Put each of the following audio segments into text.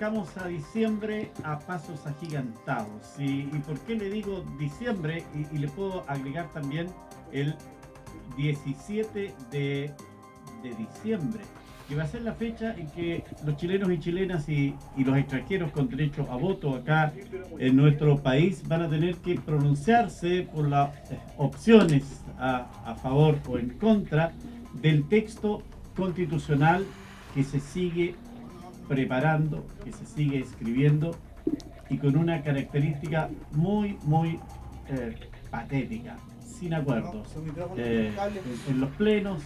acercamos a diciembre a pasos agigantados. ¿Y por qué le digo diciembre? Y le puedo agregar también el 17 de diciembre, que va a ser la fecha en que los chilenos y chilenas y los extranjeros con derecho a voto acá en nuestro país van a tener que pronunciarse por las opciones a favor o en contra del texto constitucional que se sigue preparando, que se sigue escribiendo y con una característica muy patética, sin acuerdos en los plenos,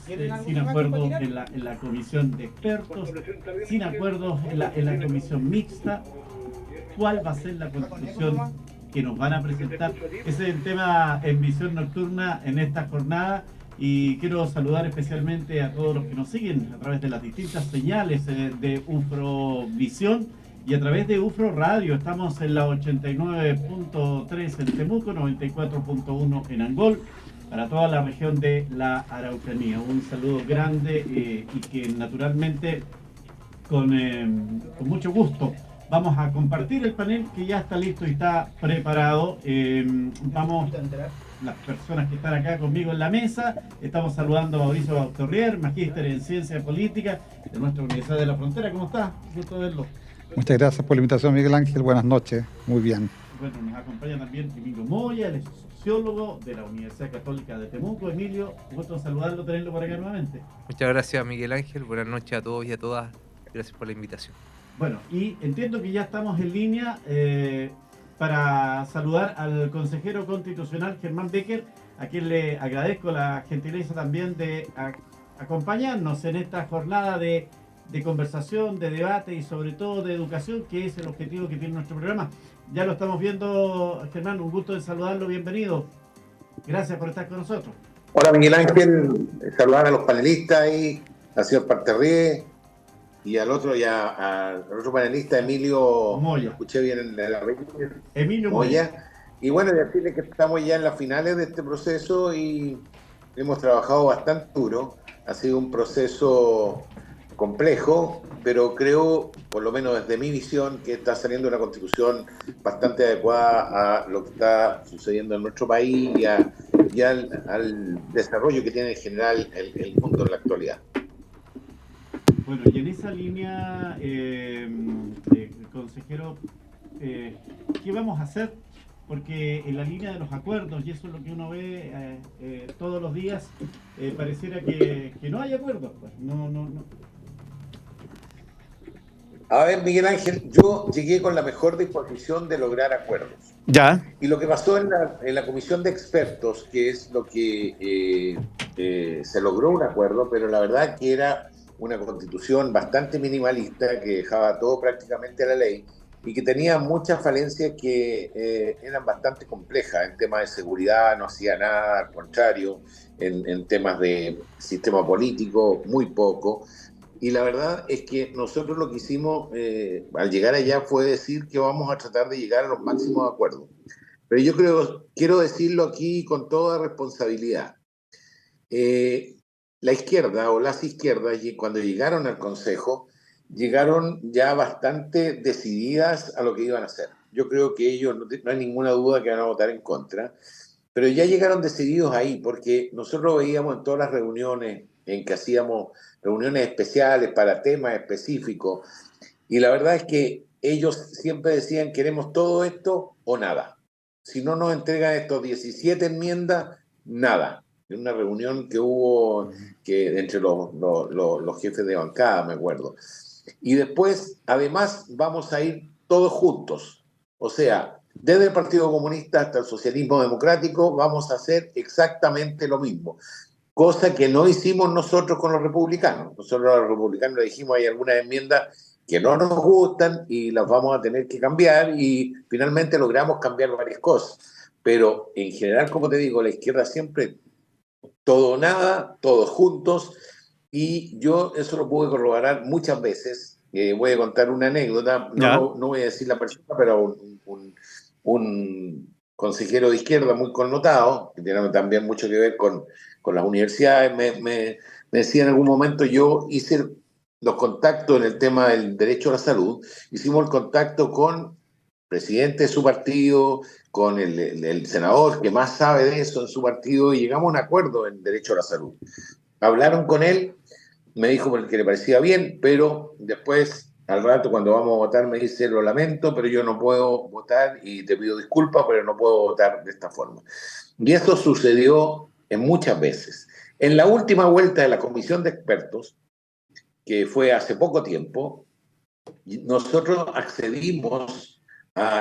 sin acuerdos en la comisión de expertos, sin acuerdos en la comisión mixta. ¿Cuál va a ser la constitución que nos van a presentar? Ese es el tema en Visión Nocturna en esta jornada. Y quiero saludar especialmente a todos los que nos siguen a través de las distintas señales de UFROvisión y a través de UFRO Radio. Estamos en la 89.3 en Temuco, 94.1 en Angol, para toda la región de la Araucanía. Un saludo grande y que naturalmente con mucho gusto vamos a compartir el panel que ya está listo y está preparado. Vamos, las personas que están acá conmigo en la mesa, estamos saludando a Mauricio Bautorrier, magíster en Ciencia Política de nuestra Universidad de la Frontera. ¿Cómo está? Gusto verlo. Muchas gracias por la invitación, Miguel Ángel. Buenas noches. Muy bien. Bueno, nos acompaña también Emilio Moya, él es sociólogo de la Universidad Católica de Temuco. Emilio, gusto saludarlo, tenerlo por acá nuevamente. Muchas gracias, Miguel Ángel. Buenas noches a todos y a todas. Gracias por la invitación. Bueno, y entiendo que ya estamos en línea para saludar al consejero constitucional Germán Becker, a quien le agradezco la gentileza también de acompañarnos en esta jornada de conversación, de debate y sobre todo de educación, que es el objetivo que tiene nuestro programa. Ya lo estamos viendo, Germán, un gusto de saludarlo, bienvenido. Gracias por estar con nosotros. Hola, Miguel Ángel, saludar a los panelistas ahí, al señor Parterrier y al otro panelista, Emilio Moya. Escuché bien en la Emilio Moya. Y bueno, decirle que estamos ya en las finales de este proceso y hemos trabajado bastante duro. Ha sido un proceso complejo, pero creo, por lo menos desde mi visión, que está saliendo una constitución bastante adecuada a lo que está sucediendo en nuestro país y al desarrollo que tiene en general el mundo en la actualidad. Bueno, y en esa línea, consejero, ¿qué vamos a hacer? Porque en la línea de los acuerdos, y eso es lo que uno ve todos los días, pareciera que no hay acuerdos. Pues. No. A ver, Miguel Ángel, yo llegué con la mejor disposición de lograr acuerdos. Ya. Y lo que pasó en la comisión de expertos, que es lo que se logró un acuerdo, pero la verdad que era una constitución bastante minimalista que dejaba todo prácticamente a la ley y que tenía muchas falencias que eran bastante complejas. En temas de seguridad no hacía nada, al contrario, en temas de sistema político muy poco. Y la verdad es que nosotros lo que hicimos al llegar allá fue decir que vamos a tratar de llegar a los máximos acuerdos. Pero yo quiero decirlo aquí con toda responsabilidad. La izquierda o las izquierdas, cuando llegaron al Consejo, llegaron ya bastante decididas a lo que iban a hacer. Yo creo que ellos, no hay ninguna duda que van a votar en contra, pero ya llegaron decididos ahí, porque nosotros veíamos en todas las reuniones en que hacíamos reuniones especiales para temas específicos, y la verdad es que ellos siempre decían, queremos todo esto o nada. Si no nos entregan estos 17 enmiendas, nada. En una reunión que hubo entre los jefes de bancada, me acuerdo. Y después, además, vamos a ir todos juntos. O sea, desde el Partido Comunista hasta el Socialismo Democrático, vamos a hacer exactamente lo mismo. Cosa que no hicimos nosotros con los republicanos. Nosotros a los republicanos le dijimos, hay algunas enmiendas que no nos gustan y las vamos a tener que cambiar, y finalmente logramos cambiar varias cosas. Pero en general, como te digo, la izquierda siempre todo o nada, todos juntos, y yo eso lo pude corroborar muchas veces. Voy a contar una anécdota, no voy a decir la persona, pero un consejero de izquierda muy connotado, que tiene también mucho que ver con las universidades, me decía en algún momento, yo hice los contactos en el tema del derecho a la salud, hicimos el contacto con el presidente de su partido, con el senador que más sabe de eso en su partido, y llegamos a un acuerdo en derecho a la salud. Hablaron con él, me dijo que le parecía bien, pero después, al rato, cuando vamos a votar, me dice, lo lamento, pero yo no puedo votar y te pido disculpas, pero no puedo votar de esta forma. Y eso sucedió en muchas veces. En la última vuelta de la comisión de expertos, que fue hace poco tiempo, nosotros accedimos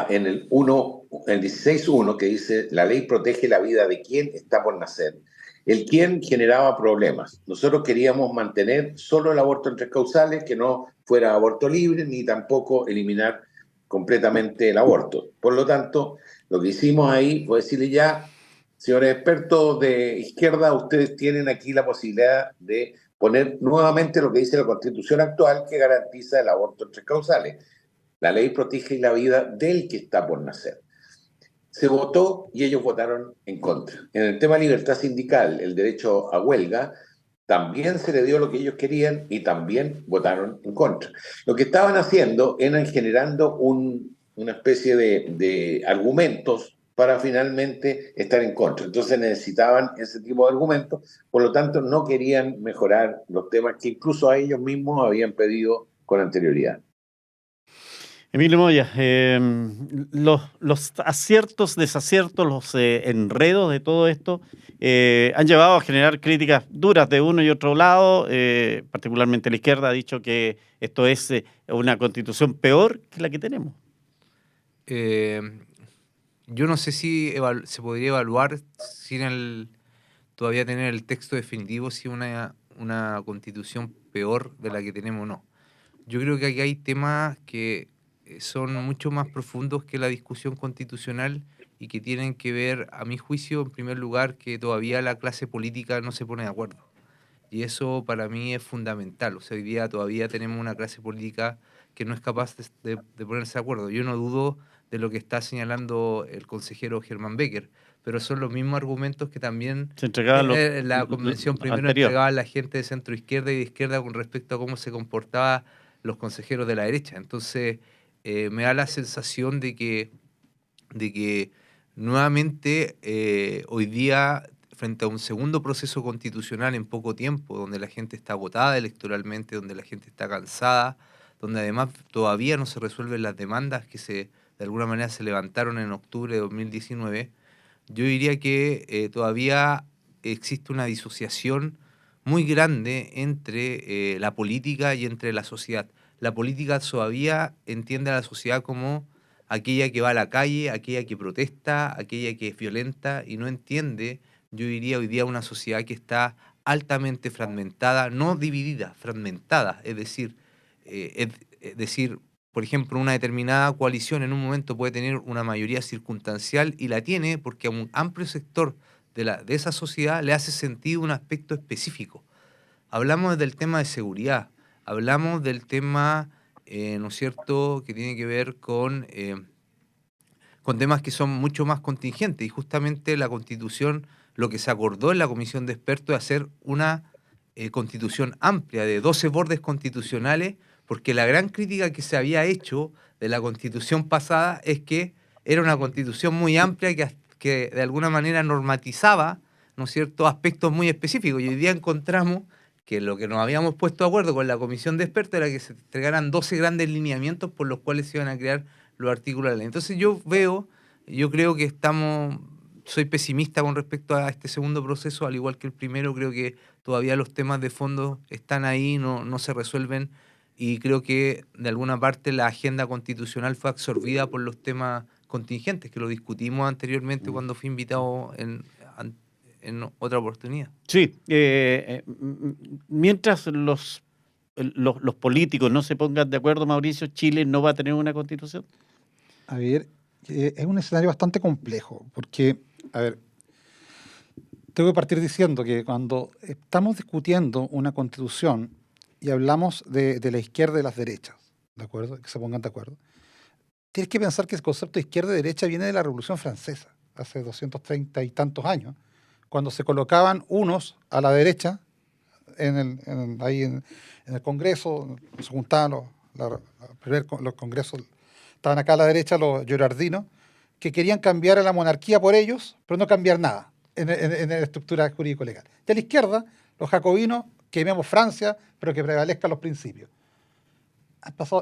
en el 16.1, que dice, la ley protege la vida de quien está por nacer. El quien generaba problemas. Nosotros queríamos mantener solo el aborto en 3 causales, que no fuera aborto libre, ni tampoco eliminar completamente el aborto. Por lo tanto, lo que hicimos ahí fue decirle ya, señores expertos de izquierda, ustedes tienen aquí la posibilidad de poner nuevamente lo que dice la Constitución actual, que garantiza el aborto en 3 causales. La ley protege la vida del que está por nacer. Se votó y ellos votaron en contra. En el tema de libertad sindical, el derecho a huelga, también se le dio lo que ellos querían y también votaron en contra. Lo que estaban haciendo era generando una especie de argumentos para finalmente estar en contra. Entonces necesitaban ese tipo de argumentos, por lo tanto no querían mejorar los temas que incluso a ellos mismos habían pedido con anterioridad. Emilio Moya, los aciertos, desaciertos, los enredos de todo esto han llevado a generar críticas duras de uno y otro lado, particularmente la izquierda ha dicho que esto es una constitución peor que la que tenemos. Yo no sé si se podría evaluar sin todavía tener el texto definitivo si una constitución peor de la que tenemos o no. Yo creo que aquí hay temas que son mucho más profundos que la discusión constitucional y que tienen que ver, a mi juicio, en primer lugar, que todavía la clase política no se pone de acuerdo. Y eso para mí es fundamental. O sea, hoy día todavía tenemos una clase política que no es capaz de ponerse de acuerdo. Yo no dudo de lo que está señalando el consejero Germán Becker, pero son los mismos argumentos que también Se entregaba la convención primero entregaba a la gente de centro izquierda y de izquierda con respecto a cómo se comportaban los consejeros de la derecha. Entonces, me da la sensación de que nuevamente hoy día, frente a un segundo proceso constitucional en poco tiempo, donde la gente está agotada electoralmente, donde la gente está cansada, donde además todavía no se resuelven las demandas que de alguna manera se levantaron en octubre de 2019, yo diría que todavía existe una disociación muy grande entre la política y entre la sociedad. La política todavía entiende a la sociedad como aquella que va a la calle, aquella que protesta, aquella que es violenta y no entiende, yo diría hoy día, una sociedad que está altamente fragmentada, no dividida, fragmentada, es decir, por ejemplo, una determinada coalición en un momento puede tener una mayoría circunstancial y la tiene porque a un amplio sector de esa sociedad le hace sentido un aspecto específico. Hablamos del tema de seguridad, hablamos del tema, ¿no es cierto?, que tiene que ver con temas que son mucho más contingentes. Y justamente la Constitución, lo que se acordó en la Comisión de Expertos es hacer una Constitución amplia de 12 bordes constitucionales, porque la gran crítica que se había hecho de la Constitución pasada es que era una Constitución muy amplia que de alguna manera normatizaba, ¿no es cierto?, aspectos muy específicos. Y hoy día encontramos que lo que nos habíamos puesto de acuerdo con la Comisión de Expertos era que se entregaran 12 grandes lineamientos por los cuales se iban a crear los artículos de la ley. Entonces yo creo que soy pesimista con respecto a este segundo proceso, al igual que el primero. Creo que todavía los temas de fondo están ahí, no se resuelven, y creo que de alguna parte la agenda constitucional fue absorbida por los temas contingentes, que lo discutimos anteriormente cuando fui invitado en otra oportunidad. Sí, mientras los políticos no se pongan de acuerdo, Mauricio, ¿Chile no va a tener una constitución? A ver, es un escenario bastante complejo, porque, a ver, tengo que partir diciendo que cuando estamos discutiendo una constitución y hablamos de la izquierda y de las derechas, ¿de acuerdo? Que se pongan de acuerdo. Tienes que pensar que el concepto de izquierda y derecha viene de la Revolución Francesa, hace 230 y tantos años, cuando se colocaban unos a la derecha en el Congreso, se juntaban los congresos, estaban acá a la derecha los Girardinos, que querían cambiar a la monarquía por ellos, pero no cambiar nada en la estructura jurídico-legal. Y a la izquierda, los jacobinos, quememos Francia, pero que prevalezcan los principios.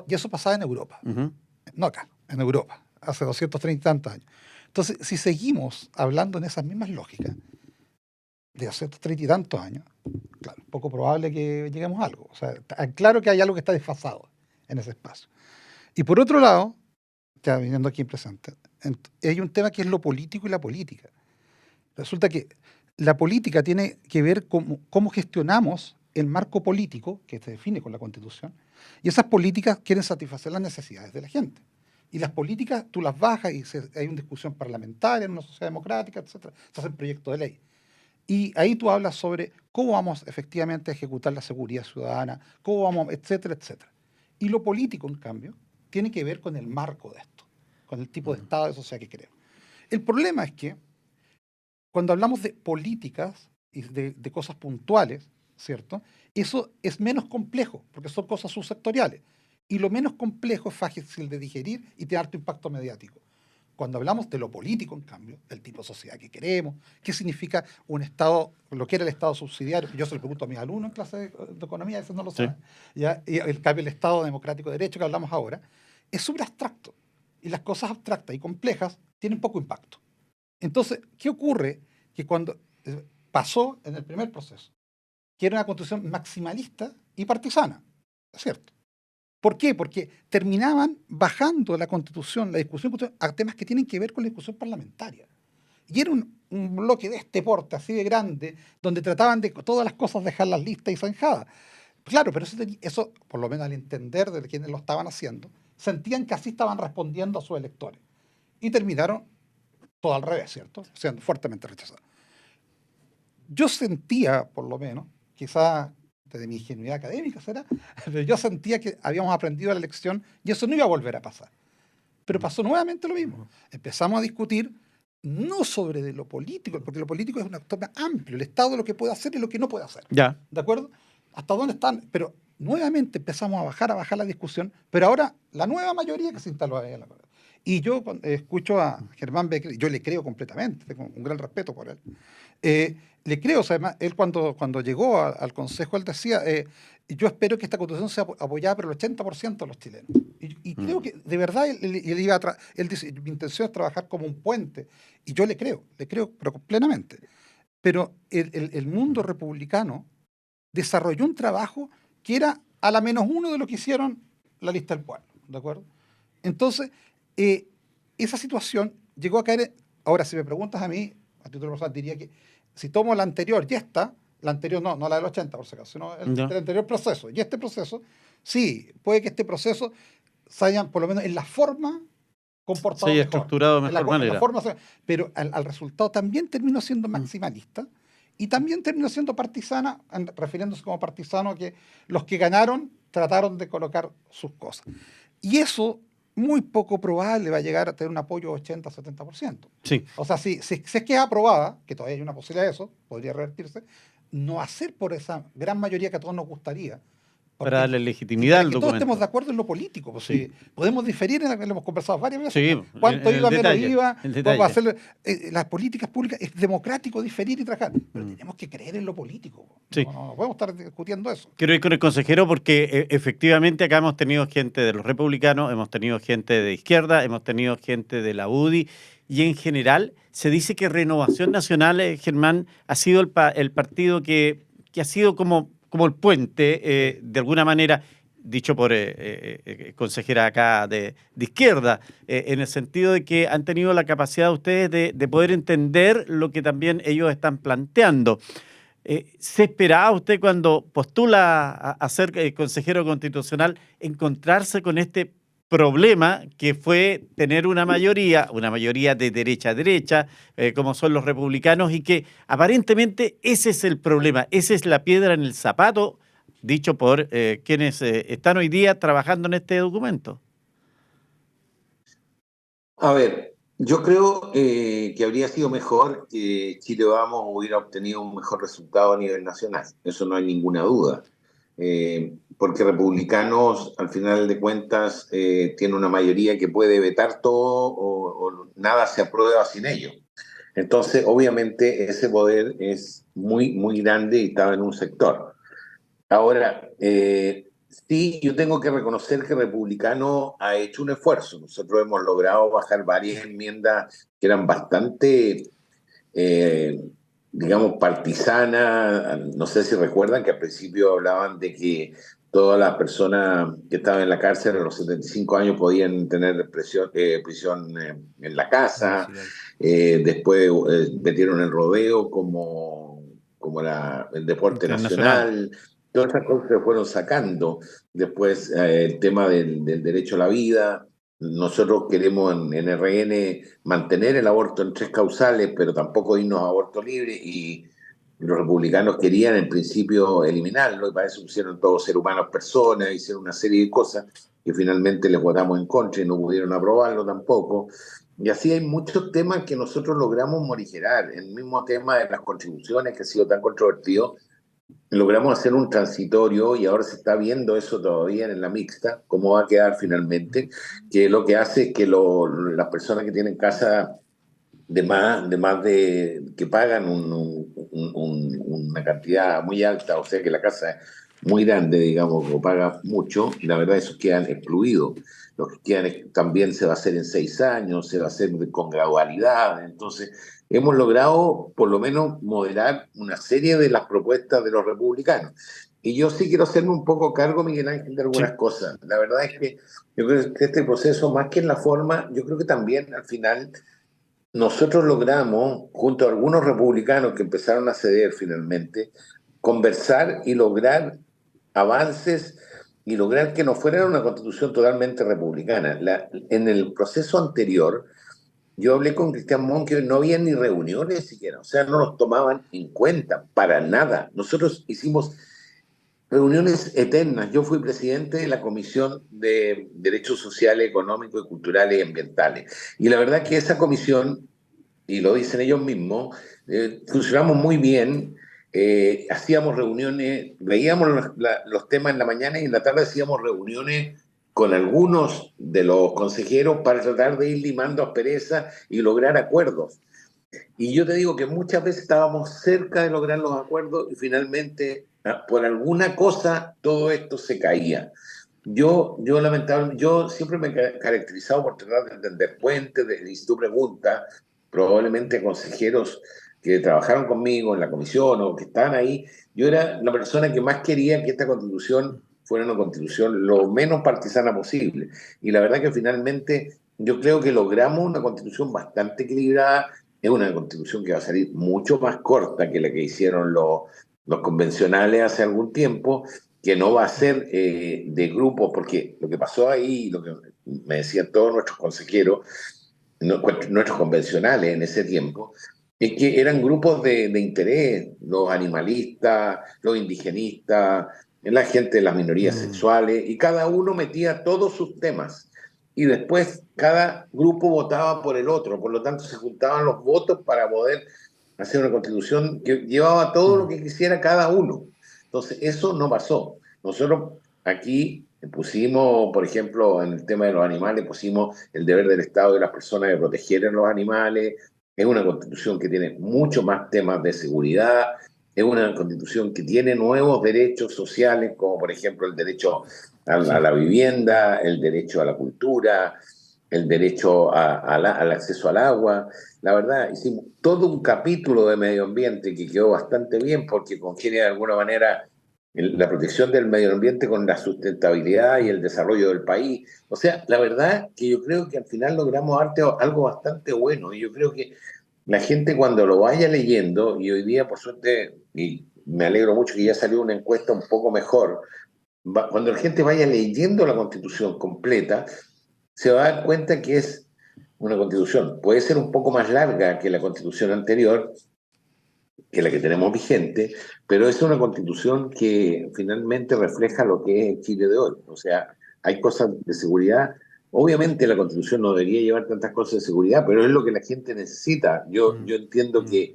Y eso pasaba en Europa, no acá, en Europa, hace 230 y tantos años. Entonces, si seguimos hablando en esas mismas lógicas, de 230 y tantos años, claro, poco probable que lleguemos a algo. O sea, claro que hay algo que está desfasado en ese espacio. Y por otro lado, ya viniendo aquí en presente, hay un tema que es lo político y la política. Resulta que la política tiene que ver con cómo gestionamos el marco político que se define con la Constitución, y esas políticas quieren satisfacer las necesidades de la gente. Y las políticas tú las bajas y hay una discusión parlamentaria en una sociedad democrática, etcétera. Se hacen proyectos de ley. Y ahí tú hablas sobre cómo vamos efectivamente a ejecutar la seguridad ciudadana, cómo vamos, etcétera, etcétera. Y lo político, en cambio, tiene que ver con el marco de esto, con el tipo de Estado de sociedad que queremos. El problema es que cuando hablamos de políticas y de cosas puntuales, ¿cierto? Eso es menos complejo, porque son cosas subsectoriales. Y lo menos complejo es fácil de digerir y tiene alto impacto mediático. Cuando hablamos de lo político, en cambio, del tipo de sociedad que queremos, qué significa un Estado, lo que era el Estado subsidiario, yo se lo pregunto a mis alumnos en clase de economía, a veces no lo saben, ¿ya? Y el cambio del Estado democrático de derecho que hablamos ahora, es súper abstracto. Y las cosas abstractas y complejas tienen poco impacto. Entonces, ¿qué ocurre? Que cuando pasó en el primer proceso, que era una constitución maximalista y partisana, ¿es cierto? ¿Por qué? Porque terminaban bajando la Constitución, la discusión a temas que tienen que ver con la discusión parlamentaria. Y era un bloque de este porte, así de grande, donde trataban de todas las cosas dejarlas listas y zanjadas. Claro, pero eso, por lo menos al entender de quienes lo estaban haciendo, sentían que así estaban respondiendo a sus electores. Y terminaron todo al revés, ¿cierto? Siendo fuertemente rechazados. Yo sentía, por lo menos, quizás desde mi ingenuidad académica será, pero yo sentía que habíamos aprendido la lección y eso no iba a volver a pasar. Pero pasó nuevamente lo mismo. Empezamos a discutir no sobre de lo político, porque lo político es un tema amplio, el Estado lo que puede hacer y lo que no puede hacer. Ya. ¿De acuerdo? ¿Hasta dónde están? Pero nuevamente empezamos a bajar la discusión, pero ahora la nueva mayoría que se instaló ahí en la... Y yo cuando escucho a Germán Becker, yo le creo completamente, tengo un gran respeto por él. Le creo, o sea, además, él cuando llegó al Consejo, él decía, yo espero que esta Constitución sea apoyada por el 80% de los chilenos. Y creo que, de verdad, él dice, mi intención es trabajar como un puente. Y yo le creo, pero plenamente. Pero el mundo republicano desarrolló un trabajo que era a la menos uno de lo que hicieron la lista del pueblo, ¿de acuerdo? Entonces, esa situación llegó a caer. Ahora, si me preguntas a mí, a título personal, diría que si tomo la anterior y esta, la anterior no la del 80 por si acaso, sino el anterior proceso y este proceso, sí, puede que este proceso se hayan, por lo menos en la forma, comportado se haya mejor, estructurado de mejor manera. En la forma, pero al resultado también terminó siendo maximalista y también terminó siendo partisana, refiriéndose como partisano que los que ganaron trataron de colocar sus cosas. Y eso muy poco probable va a llegar a tener un apoyo 80-70%. Sí. O sea, si es que es aprobada, que todavía hay una posibilidad de eso, podría revertirse, no va a ser por esa gran mayoría que a todos nos gustaría. Para darle legitimidad al que documento. todos estemos de acuerdo en lo político. Pues Sí. Podemos diferir, lo hemos conversado varias veces. Sí, ¿Cuánto en el iba, menos detalle, iba? el detalle. Vamos a hacer, las políticas públicas, es democrático diferir y trabajar, pero tenemos que creer en lo político. Sí. No podemos estar discutiendo eso. Quiero ir con el consejero porque efectivamente acá hemos tenido gente de los republicanos, hemos tenido gente de izquierda, hemos tenido gente de la UDI y en general se dice que Renovación Nacional, Germán, ha sido el partido que ha sido como el puente, de alguna manera, dicho por consejera acá de izquierda, en el sentido de que han tenido la capacidad ustedes de poder entender lo que también ellos están planteando. ¿Se esperaba usted cuando postula a ser consejero constitucional encontrarse con este problema que fue tener una mayoría de derecha a derecha, como son los republicanos, y que aparentemente ese es el problema, esa es la piedra en el zapato, dicho por quienes están hoy día trabajando en este documento? A ver, Yo creo que habría sido mejor que Chile Vamos hubiera obtenido un mejor resultado a nivel nacional. Eso no hay ninguna duda. Porque republicanos, al final de cuentas, tiene una mayoría que puede vetar todo o nada se aprueba sin ellos. Entonces, obviamente, ese poder es muy, muy grande y estaba en un sector. Ahora, sí, yo tengo que reconocer que Republicano ha hecho un esfuerzo. Nosotros hemos logrado bajar varias enmiendas que eran bastante, eh, digamos, partisanas. No sé si recuerdan que al principio hablaban de que todas las personas que estaban en la cárcel a los 75 años podían tener prisión en la casa. Domiciliario. Después metieron el rodeo como el deporte Internacional. nacional. Todas esas cosas se fueron sacando. Después el tema del derecho a la vida. Nosotros queremos en RN mantener el aborto en 3 causales, pero tampoco irnos a aborto libre, y los republicanos querían en principio eliminarlo, y para eso pusieron todos ser humanos personas, hicieron una serie de cosas que finalmente les votamos en contra y no pudieron aprobarlo tampoco. Y así hay muchos temas que nosotros logramos morigerar. El mismo tema de las contribuciones, que ha sido tan controvertido, logramos hacer un transitorio, y ahora se está viendo eso todavía en la mixta, cómo va a quedar finalmente, que lo que hace es que las personas que tienen casa que pagan una cantidad muy alta, o sea que la casa es muy grande, digamos, o paga mucho, y la verdad esos quedan excluidos. Los que quedan también se va a hacer en 6 años, se va a hacer con gradualidad. Entonces, hemos logrado por lo menos moderar una serie de las propuestas de los republicanos. Y yo sí quiero hacerme un poco cargo, Miguel Ángel, de algunas Sí. cosas. La verdad es que yo creo que este proceso, más que en la forma, yo creo que también al final nosotros logramos, junto a algunos republicanos que empezaron a ceder finalmente, conversar y lograr avances y lograr que no fuera una constitución totalmente republicana. En el proceso anterior, yo hablé con Cristian Monk, que no había ni reuniones siquiera, o sea, no nos tomaban en cuenta para nada. Nosotros hicimos reuniones eternas. Yo fui presidente de la Comisión de Derechos Sociales, Económicos, Culturales y Ambientales. Y la verdad que esa comisión, y lo dicen ellos mismos, funcionamos muy bien. Hacíamos reuniones, veíamos los temas en la mañana, y en la tarde hacíamos reuniones con algunos de los consejeros para tratar de ir limando asperezas y lograr acuerdos. Y yo te digo que muchas veces estábamos cerca de lograr los acuerdos, y finalmente, por alguna cosa, todo esto se caía. Yo lamentablemente, yo siempre me he caracterizado por tratar de entender puentes, y si tú preguntas, probablemente consejeros que trabajaron conmigo en la comisión o que estaban ahí, yo era la persona que más quería que esta constitución fuera una constitución lo menos partisana posible. Y la verdad que finalmente yo creo que logramos una constitución bastante equilibrada. Es una constitución que va a salir mucho más corta que la que hicieron los convencionales hace algún tiempo, que no va a ser de grupos, porque lo que pasó ahí, lo que me decían todos nuestros consejeros, nuestros convencionales en ese tiempo, es que eran grupos de interés, los animalistas, los indigenistas, la gente de las minorías Mm. sexuales, y cada uno metía todos sus temas. Y después cada grupo votaba por el otro, por lo tanto se juntaban los votos para poder hacer una constitución que llevaba todo lo Mm. que quisiera cada uno. Entonces, eso no pasó. Nosotros aquí pusimos, por ejemplo, en el tema de los animales, pusimos el deber del Estado y de las personas de proteger a los animales. Es una constitución que tiene mucho más temas de seguridad. Es una constitución que tiene nuevos derechos sociales, como por ejemplo el derecho a Sí. la vivienda, el derecho a la cultura, el derecho al acceso al agua. La verdad, hicimos todo un capítulo de medio ambiente que quedó bastante bien, porque congenia de alguna manera la protección del medio ambiente con la sustentabilidad y el desarrollo del país. O sea, la verdad que yo creo que al final logramos algo bastante bueno, y yo creo que la gente cuando lo vaya leyendo, y hoy día por suerte, y me alegro mucho que ya salió una encuesta un poco mejor, cuando la gente vaya leyendo la Constitución completa, se va a dar cuenta que es una Constitución. Puede ser un poco más larga que la Constitución anterior, que la que tenemos vigente, pero es una Constitución que finalmente refleja lo que es el Chile de hoy. O sea, hay cosas de seguridad. Obviamente la Constitución no debería llevar tantas cosas de seguridad, pero es lo que la gente necesita. Yo entiendo que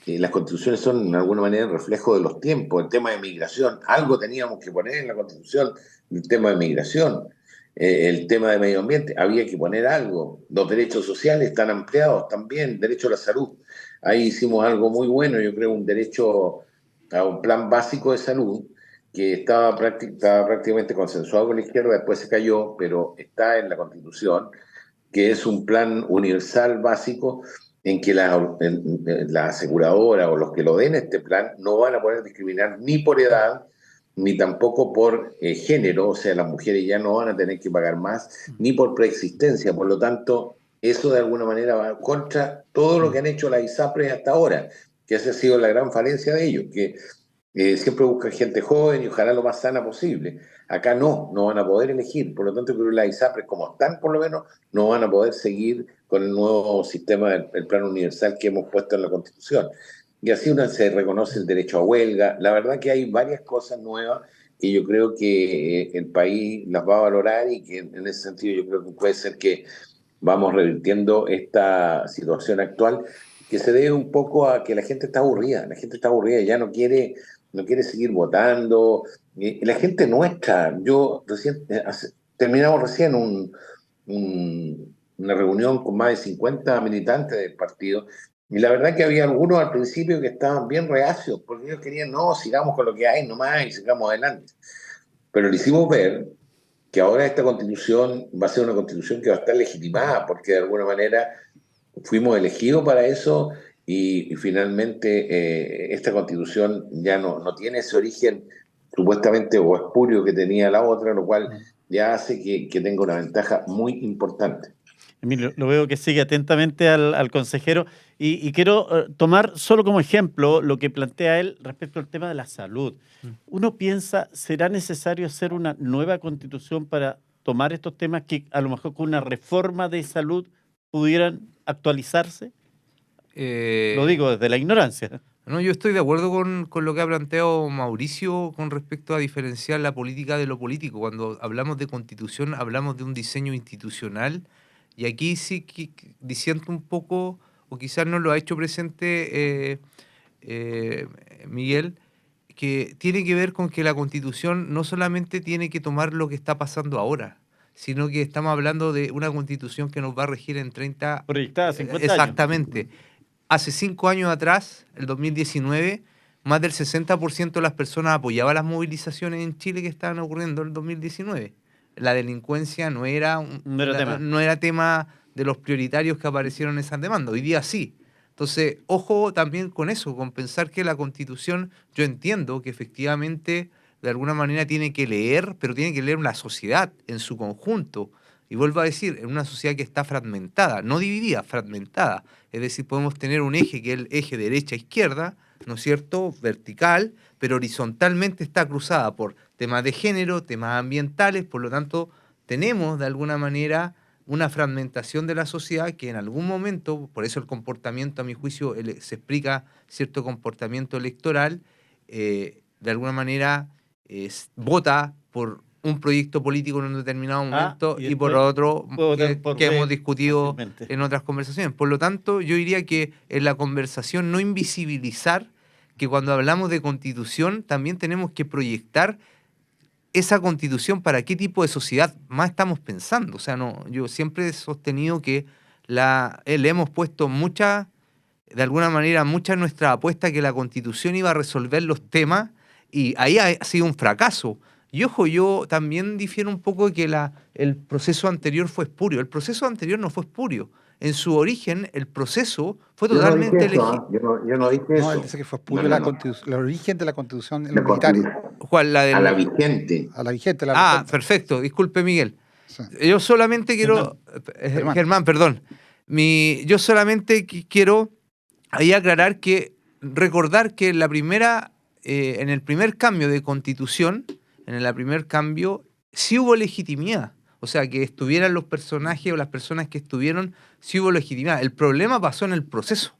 las constituciones son de alguna manera el reflejo de los tiempos. El tema de migración, algo teníamos que poner en la Constitución, el tema de migración, el tema de medio ambiente, había que poner algo. Los derechos sociales están ampliados también, derecho a la salud. Ahí hicimos algo muy bueno, yo creo, un derecho a un plan básico de salud que estaba prácticamente consensuado con la izquierda, después se cayó, pero está en la Constitución, que es un plan universal básico en que la aseguradora o los que lo den este plan no van a poder discriminar ni por edad, ni tampoco por género, o sea, las mujeres ya no van a tener que pagar más, ni por preexistencia. Por lo tanto, eso de alguna manera va contra todo lo que han hecho las ISAPRES hasta ahora, que esa ha sido la gran falencia de ellos, que siempre buscan gente joven y ojalá lo más sana posible. Acá no van a poder elegir. Por lo tanto, creo que las ISAPRES, como están por lo menos, no van a poder seguir con el nuevo sistema del plan universal que hemos puesto en la Constitución. Y así se reconoce el derecho a huelga. La verdad que hay varias cosas nuevas que yo creo que el país las va a valorar y que en ese sentido yo creo que puede ser que vamos revirtiendo esta situación actual que se debe un poco a que la gente está aburrida, ya no quiere seguir votando. La gente nuestra, terminamos recién una reunión con más de 50 militantes del partido, y la verdad que había algunos al principio que estaban bien reacios, porque ellos querían, no, sigamos con lo que hay nomás y sigamos adelante. Pero le hicimos ver que ahora esta constitución va a ser una constitución que va a estar legitimada, porque de alguna manera fuimos elegidos para eso y finalmente esta constitución ya no tiene ese origen supuestamente o espurio que tenía la otra, lo cual ya hace que tenga una ventaja muy importante. Emilio, lo veo que sigue atentamente al consejero y quiero tomar solo como ejemplo lo que plantea él respecto al tema de la salud. Uno piensa, ¿será necesario hacer una nueva constitución para tomar estos temas que a lo mejor con una reforma de salud pudieran actualizarse? Lo digo desde la ignorancia. No, yo estoy de acuerdo con lo que ha planteado Mauricio con respecto a diferenciar la política de lo político. Cuando hablamos de constitución, hablamos de un diseño institucional, y aquí sí que disiento un poco, o quizás no lo ha hecho presente Miguel, que tiene que ver con que la constitución no solamente tiene que tomar lo que está pasando ahora, sino que estamos hablando de una constitución que nos va a regir en 30... Proyectada 50 años. Exactamente. Hace 5 años atrás, el 2019, más del 60% de las personas apoyaba las movilizaciones en Chile que estaban ocurriendo en el 2019. La delincuencia no era tema de los prioritarios que aparecieron en esas demandas. Hoy día sí. Entonces, ojo también con eso, con pensar que la Constitución, yo entiendo que efectivamente de alguna manera tiene que leer, pero tiene que leer una sociedad en su conjunto. Y vuelvo a decir, en una sociedad que está fragmentada, no dividida, fragmentada. Es decir, podemos tener un eje que es el eje derecha-izquierda, ¿no es cierto?, vertical, pero horizontalmente está cruzada por temas de género, temas ambientales, por lo tanto, tenemos de alguna manera una fragmentación de la sociedad que en algún momento, por eso el comportamiento, a mi juicio, se explica cierto comportamiento electoral, de alguna manera vota por un proyecto político en un determinado momento y por otro que hemos discutido fácilmente en otras conversaciones. Por lo tanto, yo diría que en la conversación no invisibilizar que cuando hablamos de constitución también tenemos que proyectar esa constitución para qué tipo de sociedad más estamos pensando. O sea, yo siempre he sostenido que le hemos puesto de alguna manera mucha nuestra apuesta que la constitución iba a resolver los temas, y ahí ha sido un fracaso. Y ojo, yo también difiero un poco de que el proceso anterior fue espurio. El proceso anterior no fue espurio. En su origen, el proceso fue totalmente legítimo. Yo no dije eso. No, él dice que fue espurio el origen de la constitución en La los militares. ¿Cuál? A la vigente. A la vigente. Perfecto. Disculpe, Miguel. Sí. Yo solamente quiero... Germán, perdón. Yo solamente quiero ahí aclarar recordar que en el primer cambio de constitución, sí hubo legitimidad. O sea, que estuvieran los personajes o las personas que estuvieron, sí hubo legitimidad. El problema pasó en el proceso.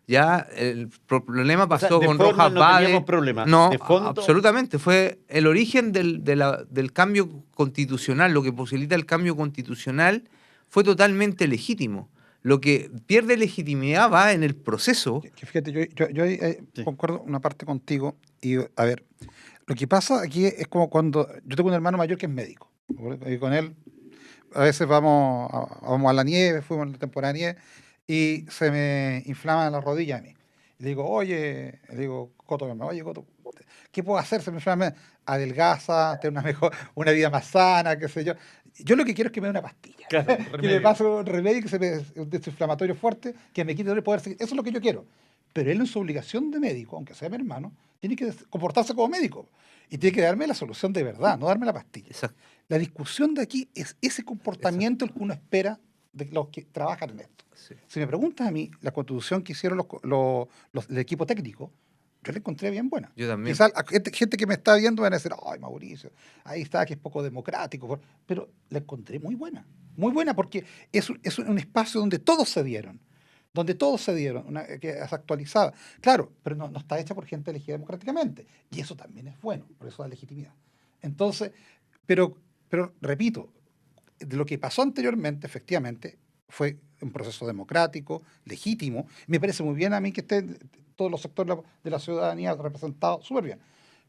Ya el problema O sea, pasó de con forma Rojas no Bade. teníamos problema. No, De fondo, absolutamente. Fue el origen del cambio constitucional, lo que posibilita el cambio constitucional, fue totalmente legítimo. Lo que pierde legitimidad va en el proceso. Que fíjate, yo ahí, Sí. concuerdo una parte contigo. Y a ver, lo que pasa aquí es como cuando yo tengo un hermano mayor que es médico. Y con él a veces vamos a la nieve, fuimos en la temporada de nieve, y se me inflaman las rodillas a mí. Y le digo, oye, le digo, Coto, mi hermano, oye, Coto, ¿qué puedo hacer? Se me inflama, adelgaza, tener una vida más sana, qué sé yo. Yo lo que quiero es que me dé una pastilla. Claro, un Que me remedio. pase un remedio, que se me, un desinflamatorio fuerte, que me quite el poder seguir. Eso es lo que yo quiero. Pero él en su obligación de médico, aunque sea mi hermano, tiene que comportarse como médico. Y tiene que darme la solución de verdad, no darme la pastilla. Exacto. La discusión de aquí es ese comportamiento el que uno espera de los que trabajan en esto. Sí. Si me preguntas a mí, la constitución que hicieron el equipo técnico, yo la encontré bien buena. Yo también. Quizás gente que me está viendo van a decir, ay, Mauricio, ahí está, que es poco democrático. Pero la encontré muy buena porque es un espacio donde todos se dieron. Que es actualizada. Claro, pero no está hecha por gente elegida democráticamente. Y eso también es bueno, por eso da legitimidad. Entonces, pero repito, de lo que pasó anteriormente, efectivamente, fue un proceso democrático, legítimo. Me parece muy bien a mí que estén todos los sectores de la ciudadanía representados, súper bien.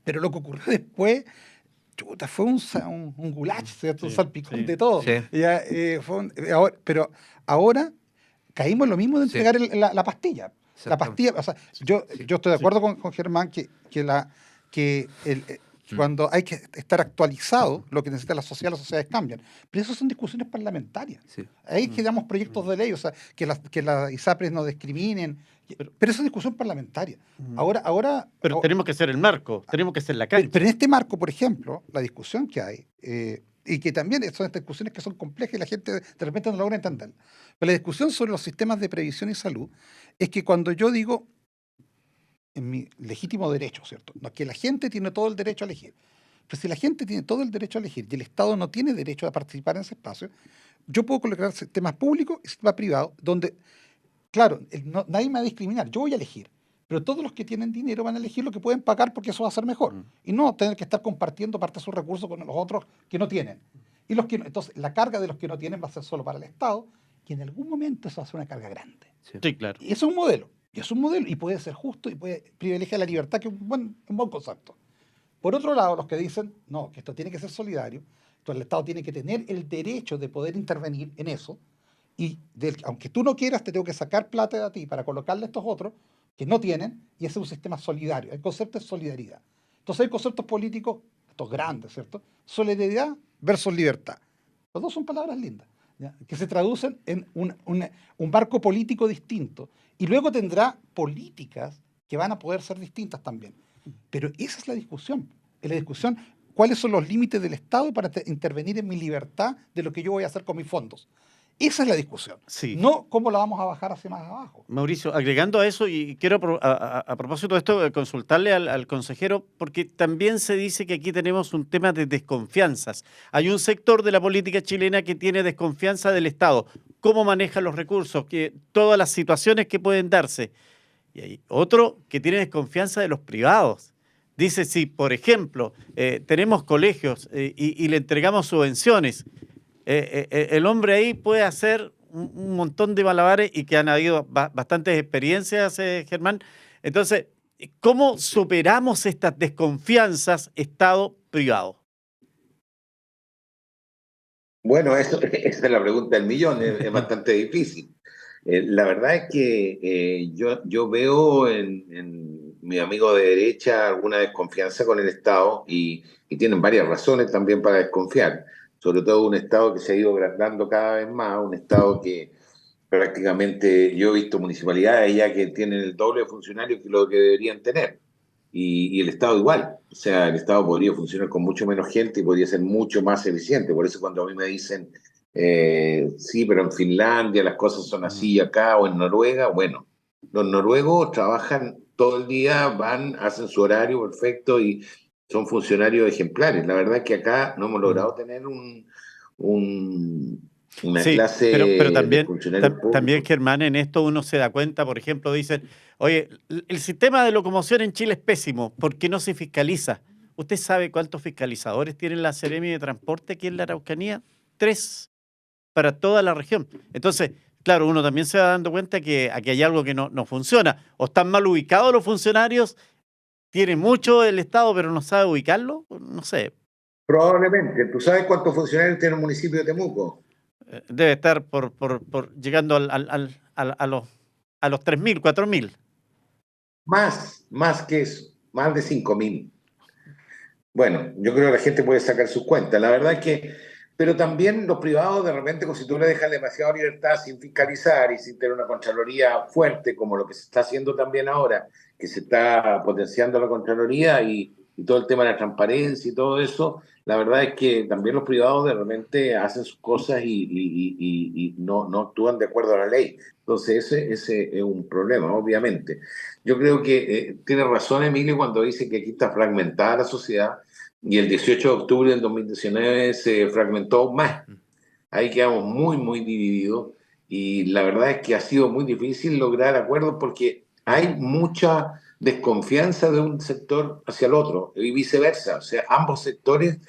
Pero lo que ocurrió después, chuta, fue un goulash, ¿cierto? Un Sí, salpicón sí, de todo. sí. Ya, pero ahora caímos en lo mismo de Sí. entregar la pastilla. La Exactamente. pastilla, o sea, yo estoy de acuerdo con Germán que cuando hay que estar actualizado, lo que necesita la sociedad, las sociedades cambian. Pero eso son discusiones parlamentarias. Sí. Ahí que damos proyectos de ley, o sea, que las ISAPRES no discriminen. Pero eso es discusión parlamentaria. Pero tenemos que ser el marco, tenemos que ser la cancha. Pero en este marco, por ejemplo, la discusión que hay, y que también son estas discusiones que son complejas y la gente de repente no logra entender. Pero la discusión sobre los sistemas de previsión y salud es que cuando yo digo, en mi legítimo derecho, ¿cierto? No, que la gente tiene todo el derecho a elegir. Pero si la gente tiene todo el derecho a elegir y el Estado no tiene derecho a participar en ese espacio, yo puedo colocar sistemas públicos y sistemas privados donde, claro, nadie me va a discriminar, yo voy a elegir. Pero todos los que tienen dinero van a elegir lo que pueden pagar porque eso va a ser mejor. Y no tener que estar compartiendo parte de sus recursos con los otros que no tienen. Entonces, la carga de los que no tienen va a ser solo para el Estado, y en algún momento eso va a ser una carga grande. Sí, claro. Y eso es un modelo. Y puede ser justo y puede privilegiar la libertad, que es un buen concepto. Por otro lado, los que dicen, no, que esto tiene que ser solidario, entonces el Estado tiene que tener el derecho de poder intervenir en eso, y aunque tú no quieras, te tengo que sacar plata de a ti para colocarle a estos otros que no tienen, y ese es un sistema solidario. El concepto es solidaridad. Entonces hay conceptos políticos, estos grandes, ¿cierto? Solidaridad versus libertad. Los dos son palabras lindas, ¿ya? Que se traducen en un marco político distinto. Y luego tendrá políticas que van a poder ser distintas también. Pero esa es la discusión. En la discusión, ¿cuáles son los límites del Estado para intervenir en mi libertad de lo que yo voy a hacer con mis fondos? Esa es la discusión. Sí. No cómo la vamos a bajar hacia más abajo. Mauricio, agregando a eso, y quiero a propósito de esto consultarle al consejero, porque también se dice que aquí tenemos un tema de desconfianzas. Hay un sector de la política chilena que tiene desconfianza del Estado, cómo maneja los recursos, todas las situaciones que pueden darse. Y hay otro que tiene desconfianza de los privados. Dice, si por ejemplo tenemos colegios y le entregamos subvenciones, el hombre ahí puede hacer un montón de malabares, y que han habido bastantes experiencias, Germán. Entonces, ¿cómo superamos estas desconfianzas Estado-privado? Bueno, esa es la pregunta del millón, es bastante difícil. La verdad es que yo veo en mi amigo de derecha alguna desconfianza con el Estado y tienen varias razones también para desconfiar, sobre todo un Estado que se ha ido agrandando cada vez más, un Estado que prácticamente yo he visto municipalidades ya que tienen el doble de funcionarios que lo que deberían tener. Y el Estado igual, o sea, el Estado podría funcionar con mucho menos gente y podría ser mucho más eficiente. Por eso cuando a mí me dicen, sí, pero en Finlandia las cosas son así y acá, o en Noruega, bueno, los noruegos trabajan todo el día, van, hacen su horario perfecto y son funcionarios ejemplares. La verdad es que acá no hemos logrado tener un una Sí, clase pero de también, funcionarios también, públicos. Germán, en esto uno se da cuenta, por ejemplo, dicen, oye, el sistema de locomoción en Chile es pésimo, ¿por qué no se fiscaliza? ¿Usted sabe cuántos fiscalizadores tiene la Seremi de Transporte aquí en la Araucanía? 3 para toda la región. Entonces, claro, uno también se va dando cuenta que aquí hay algo que no funciona. O están mal ubicados los funcionarios, tiene mucho el Estado, pero no sabe ubicarlo, no sé. Probablemente. ¿Tú sabes cuántos funcionarios tiene el municipio de Temuco? Debe estar llegando a los 3.000, 4.000. Más que eso, más de 5.000. Bueno, yo creo que la gente puede sacar sus cuentas. La verdad es que, pero también los privados de repente, si tú le dejas demasiada libertad sin fiscalizar y sin tener una Contraloría fuerte, como lo que se está haciendo también ahora, que se está potenciando la Contraloría y todo el tema de la transparencia y todo eso, la verdad es que también los privados de repente hacen sus cosas y no actúan de acuerdo a la ley. Entonces ese es un problema, obviamente. Yo creo que tiene razón Emilio cuando dice que aquí está fragmentada la sociedad y el 18 de octubre del 2019 se fragmentó aún más. Ahí quedamos muy divididos y la verdad es que ha sido muy difícil lograr acuerdos porque hay mucha desconfianza de un sector hacia el otro y viceversa. O sea, ambos sectores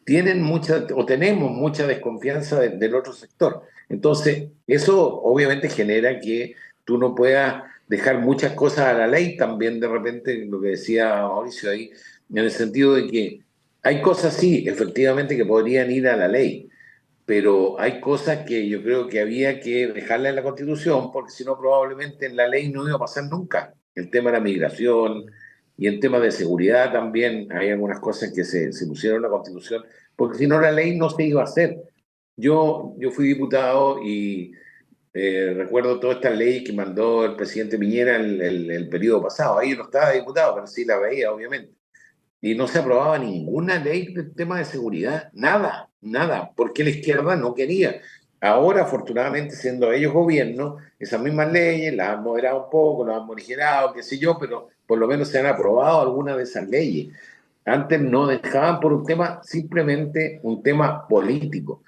tienen mucha o tenemos mucha desconfianza del otro sector. Entonces, eso obviamente genera que tú no puedas dejar muchas cosas a la ley, también de repente lo que decía Mauricio ahí, en el sentido de que hay cosas sí, efectivamente, que podrían ir a la ley, pero hay cosas que yo creo que había que dejarla en la Constitución, porque si no probablemente en la ley no iba a pasar nunca. El tema de la migración y el tema de seguridad también, hay algunas cosas que se pusieron en la Constitución, porque si no la ley no se iba a hacer. Yo fui diputado y recuerdo toda esta ley que mandó el presidente Piñera el periodo pasado. Ahí no estaba diputado, pero sí la veía, obviamente y no se aprobaba ninguna ley del tema de seguridad, nada, porque la izquierda no quería. Ahora, afortunadamente, siendo ellos gobierno, esas mismas leyes las han moderado un poco, las han morigerado, qué sé yo, pero por lo menos se han aprobado algunas de esas leyes. Antes no dejaban por un tema, simplemente un tema político.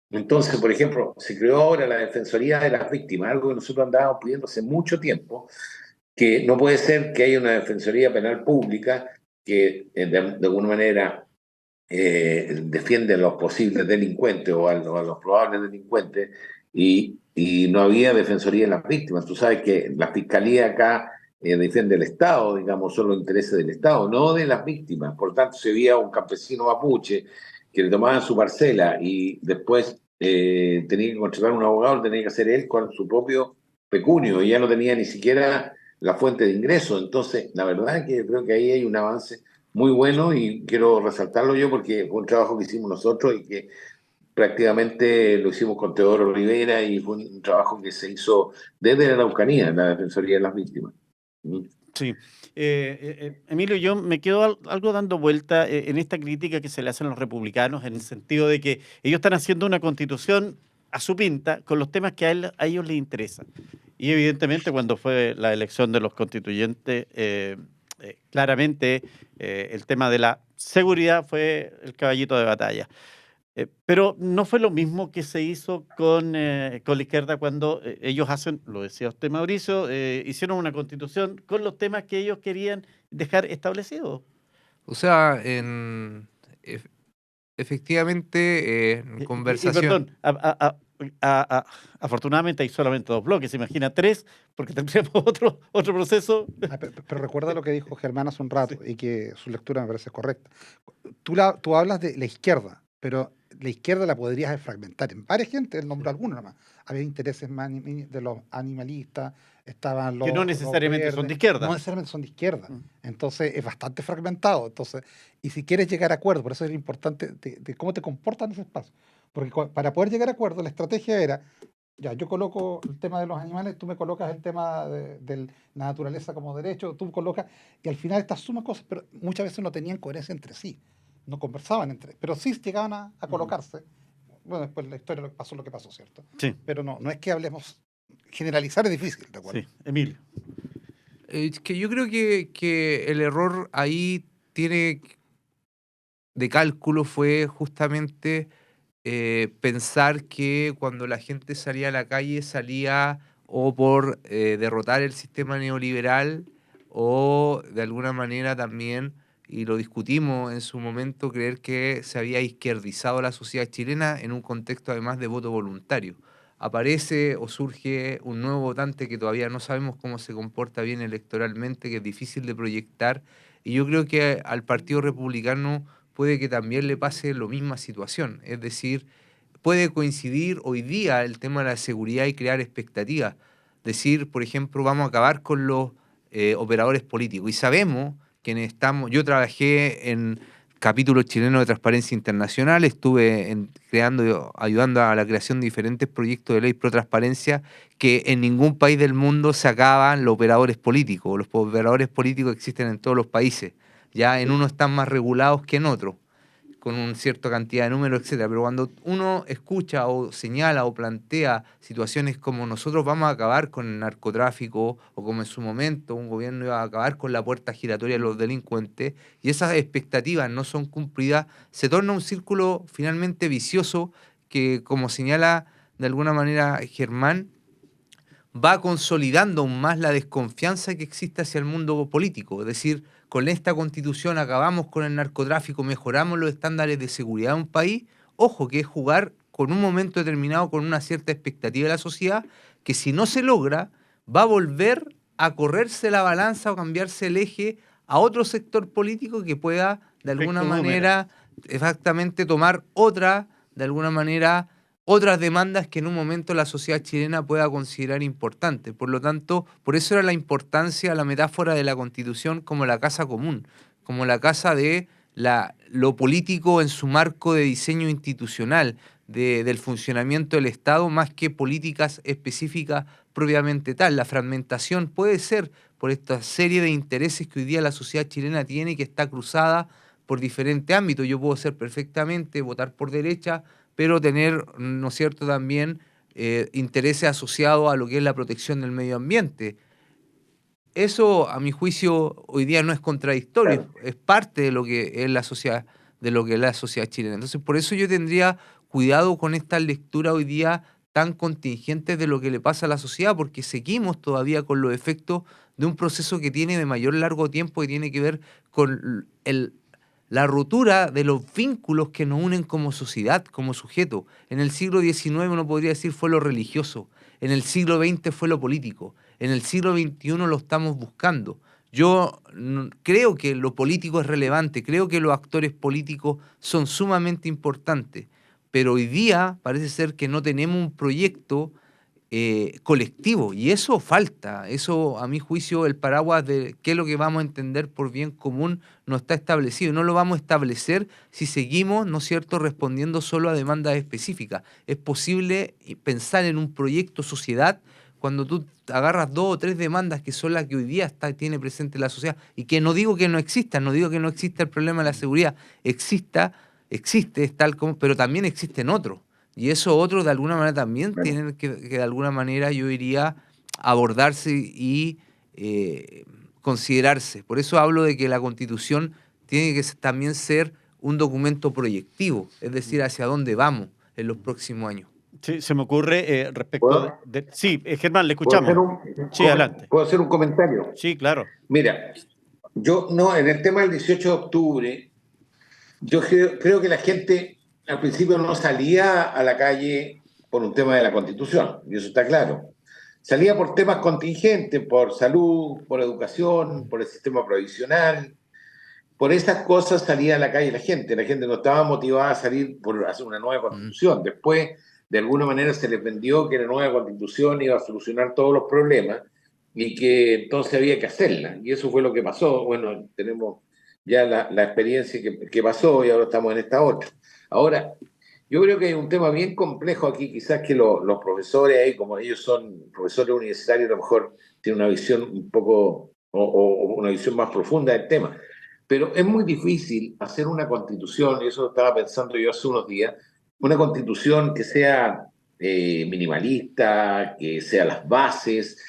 Entonces, por ejemplo, se creó ahora la Defensoría de las Víctimas, algo que nosotros andábamos pidiendo hace mucho tiempo, que no puede ser que haya una Defensoría Penal Pública que de alguna manera defiende a los posibles delincuentes o a los probables delincuentes y no había defensoría de las víctimas. Tú sabes que la fiscalía acá defiende el Estado, digamos, son los intereses del Estado, no de las víctimas. Por tanto, si había un campesino mapuche que le tomaban su parcela y después tenía que contratar un abogado, lo tenía que hacer él con su propio pecunio y ya no tenía ni siquiera la fuente de ingreso. Entonces, la verdad es que yo creo que ahí hay un avance muy bueno y quiero resaltarlo yo porque fue un trabajo que hicimos nosotros y que prácticamente lo hicimos con Teodoro Rivera y fue un trabajo que se hizo desde la Araucanía, la Defensoría de las Víctimas. ¿Mm? Sí. Emilio, yo me quedo algo dando vuelta en esta crítica que se le hacen a los republicanos en el sentido de que ellos están haciendo una constitución a su pinta con los temas que a ellos les interesan. Y evidentemente cuando fue la elección de los constituyentes, claramente el tema de la seguridad fue el caballito de batalla. Pero no fue lo mismo que se hizo con la izquierda cuando ellos hacen, lo decía usted Mauricio, hicieron una constitución con los temas que ellos querían dejar establecidos. O sea, ef- efectivamente, en Y conversación. perdón, afortunadamente hay solamente 2 bloques, imagina 3, porque tendríamos otro proceso. Pero recuerda lo que dijo Germán hace un rato Sí. y que su lectura me parece correcta. Tú hablas de la izquierda, pero la izquierda la podrías fragmentar en varias gente, el nombre alguno nomás. Había intereses más de los animalistas, estaban Que no los necesariamente son verdes, de no izquierda. necesariamente son de izquierda. Mm. Entonces es bastante fragmentado. Entonces, y si quieres llegar a acuerdos, por eso es importante de cómo te comportas en ese espacio. Porque para poder llegar a acuerdos, la estrategia era, ya, yo coloco el tema de los animales, tú me colocas el tema de la naturaleza como derecho, tú colocas, y al final estas sumas cosas, pero muchas veces no tenían coherencia entre sí, no conversaban entre, pero sí llegaban a colocarse. Bueno, después la historia lo que pasó, ¿cierto? Sí, Pero no es que hablemos, generalizar es difícil, ¿de acuerdo? sí, Emilio. Es que yo creo que el error ahí tiene de cálculo fue justamente pensar que cuando la gente salía a la calle salía o por derrotar el sistema neoliberal o de alguna manera también, y lo discutimos en su momento, creer que se había izquierdizado la sociedad chilena en un contexto además de voto voluntario. Aparece o surge un nuevo votante que todavía no sabemos cómo se comporta bien electoralmente, que es difícil de proyectar, y yo creo que al Partido Republicano puede que también le pase la misma situación. Es decir, puede coincidir hoy día el tema de la seguridad y crear expectativas. Decir, por ejemplo, vamos a acabar con los operadores políticos. Y sabemos que estamos, yo trabajé en capítulos chilenos de Transparencia Internacional, estuve ayudando a la creación de diferentes proyectos de ley pro transparencia, que en ningún país del mundo se acaban los operadores políticos. Los operadores políticos existen en todos los países. Ya en unos están más regulados que en otros, con una cierta cantidad de números, etcétera. Pero cuando uno escucha o señala o plantea situaciones como nosotros vamos a acabar con el narcotráfico, o como en su momento un gobierno iba a acabar con la puerta giratoria de los delincuentes, y esas expectativas no son cumplidas, se torna un círculo finalmente vicioso que, como señala de alguna manera Germán, va consolidando aún más la desconfianza que existe hacia el mundo político. Es decir, con esta constitución acabamos con el narcotráfico, mejoramos los estándares de seguridad de un país. Ojo, que es jugar con un momento determinado, con una cierta expectativa de la sociedad, que si no se logra, va a volver a correrse la balanza o cambiarse el eje a otro sector político que pueda, de alguna Efecto boomerang. manera, exactamente tomar de alguna manera, otras demandas que en un momento la sociedad chilena pueda considerar importantes. Por lo tanto, por eso era la importancia, la metáfora de la Constitución como la casa común, como la casa de lo político en su marco de diseño institucional, del funcionamiento del Estado, más que políticas específicas propiamente tal. La fragmentación puede ser por esta serie de intereses que hoy día la sociedad chilena tiene y que está cruzada por diferentes ámbitos. Yo puedo ser perfectamente, votar por derecha, pero tener, ¿no es cierto?, también intereses asociados a lo que es la protección del medio ambiente. Eso, a mi juicio, hoy día no es contradictorio, Claro. es parte de lo que es la sociedad, de lo que es la sociedad chilena. Entonces, por eso yo tendría cuidado con esta lectura hoy día tan contingente de lo que le pasa a la sociedad, porque seguimos todavía con los efectos de un proceso que tiene de mayor largo tiempo, que tiene que ver con la ruptura de los vínculos que nos unen como sociedad, como sujeto. En el siglo XIX uno podría decir fue lo religioso, en el siglo XX fue lo político, en el siglo XXI lo estamos buscando. Yo creo que lo político es relevante, creo que los actores políticos son sumamente importantes, pero hoy día parece ser que no tenemos un proyecto colectivo, y eso falta. Eso, a mi juicio, el paraguas de qué es lo que vamos a entender por bien común no está establecido. No lo vamos a establecer si seguimos, ¿no es cierto?, respondiendo solo a demandas específicas. Es posible pensar en un proyecto sociedad cuando tú agarras 2 o 3 demandas que son las que hoy día tiene presente la sociedad, y que no digo que no existan, no digo que no exista el problema de la seguridad, existe, es tal como, pero también existen otros. Y eso otros de alguna manera también Bueno, tienen que de alguna manera yo diría abordarse y considerarse. Por eso hablo de que la Constitución tiene que también ser un documento proyectivo, es decir, hacia dónde vamos en los próximos años. Sí, se me ocurre respecto ¿puedo, Sí, Germán, le puedo hacer escuchamos. Sí, adelante. puedo hacer un comentario? Sí, claro. Mira, yo no, en el tema del 18 de octubre, yo creo que la gente al principio no salía a la calle por un tema de la Constitución, y eso está claro. Salía por temas contingentes, por salud, por educación, por el sistema provisional. Por esas cosas salía a la calle la gente. La gente no estaba motivada a salir por hacer una nueva Mm. constitución. Después, de alguna manera, se les vendió que la nueva constitución iba a solucionar todos los problemas y que entonces había que hacerla. Y eso fue lo que pasó. Bueno, tenemos ya la experiencia que pasó y ahora estamos en esta otra. Ahora, yo creo que hay un tema bien complejo aquí, quizás que los profesores ahí, como ellos son profesores universitarios, a lo mejor tienen una visión un poco, o una visión más profunda del tema. Pero es muy difícil hacer una constitución, y eso estaba pensando yo hace unos días, una constitución que sea minimalista, que sea las bases,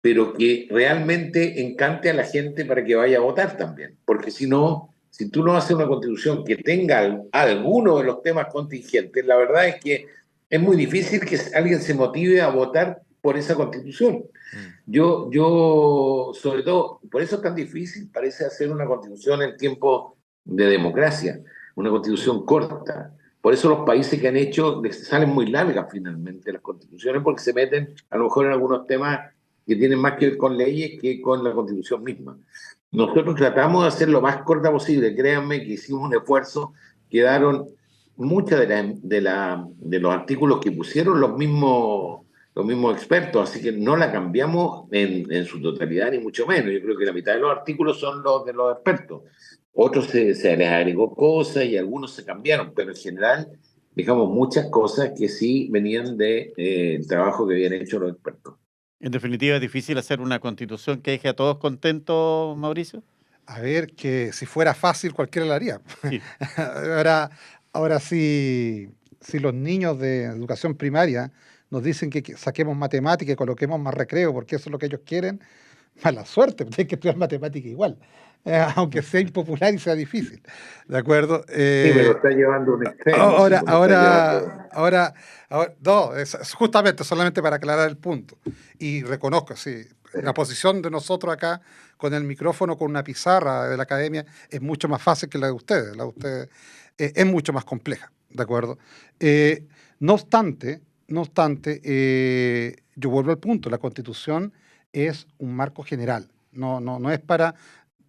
pero que realmente encante a la gente para que vaya a votar también. Porque si no, si tú no haces una constitución que tenga alguno de los temas contingentes, la verdad es que es muy difícil que alguien se motive a votar por esa constitución. Sobre todo, por eso es tan difícil, parece hacer una constitución en tiempo de democracia, una constitución corta. Por eso los países que han hecho les salen muy largas finalmente las constituciones, porque se meten a lo mejor en algunos temas que tienen más que ver con leyes que con la constitución misma. Nosotros tratamos de hacer lo más corta posible, créanme que hicimos un esfuerzo, quedaron muchos de los artículos que pusieron los mismos expertos, así que no la cambiamos en su totalidad, ni mucho menos. Yo creo que la mitad de los artículos son los de los expertos. Otros se les agregó cosas y algunos se cambiaron, pero en general dejamos muchas cosas que sí venían del trabajo que habían hecho los expertos. En definitiva, es difícil hacer una constitución que deje a todos contentos, Mauricio. A ver, que si fuera fácil cualquiera lo haría. Sí. Ahora si los niños de educación primaria nos dicen que saquemos matemática y coloquemos más recreo porque eso es lo que ellos quieren, mala suerte, tienen que estudiar matemática igual, aunque sea impopular y sea difícil, ¿de acuerdo? Sí, pero está llevando un extremo. Ahora, no, es justamente solamente para aclarar el punto. Y reconozco, sí, la posición de nosotros acá con el micrófono, con una pizarra de la academia, es mucho más fácil que la de ustedes. La de ustedes es mucho más compleja, ¿de acuerdo? No obstante, yo vuelvo al punto, la Constitución es un marco general, no es para...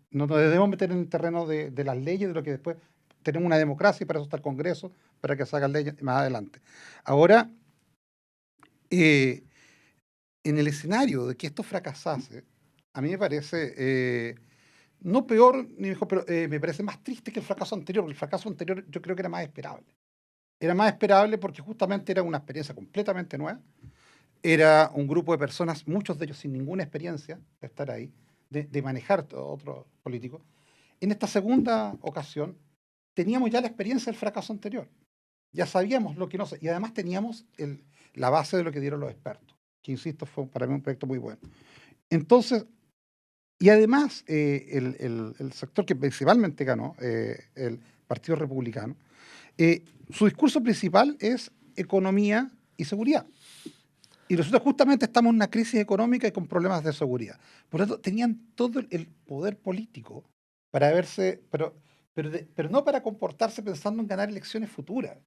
No nos debemos meter en el terreno de las leyes, de lo que después tenemos una democracia y para eso está el Congreso, para que se hagan leyes más adelante. Ahora, en el escenario de que esto fracasase, a mí me parece, no peor ni mejor, pero me parece más triste que el fracaso anterior, porque el fracaso anterior yo creo que era más esperable. Era más esperable porque justamente era una experiencia completamente nueva, era un grupo de personas, muchos de ellos sin ninguna experiencia de estar ahí, de manejar otros políticos. En esta segunda ocasión teníamos ya la experiencia del fracaso anterior. Ya sabíamos lo que no sé, y además teníamos la base de lo que dieron los expertos, que insisto, fue para mí un proyecto muy bueno. Entonces, y además el sector que principalmente ganó, el Partido Republicano, su discurso principal es economía y seguridad. Y nosotros justamente estamos en una crisis económica y con problemas de seguridad. Por lo tanto, tenían todo el poder político para verse, pero no para comportarse pensando en ganar elecciones futuras.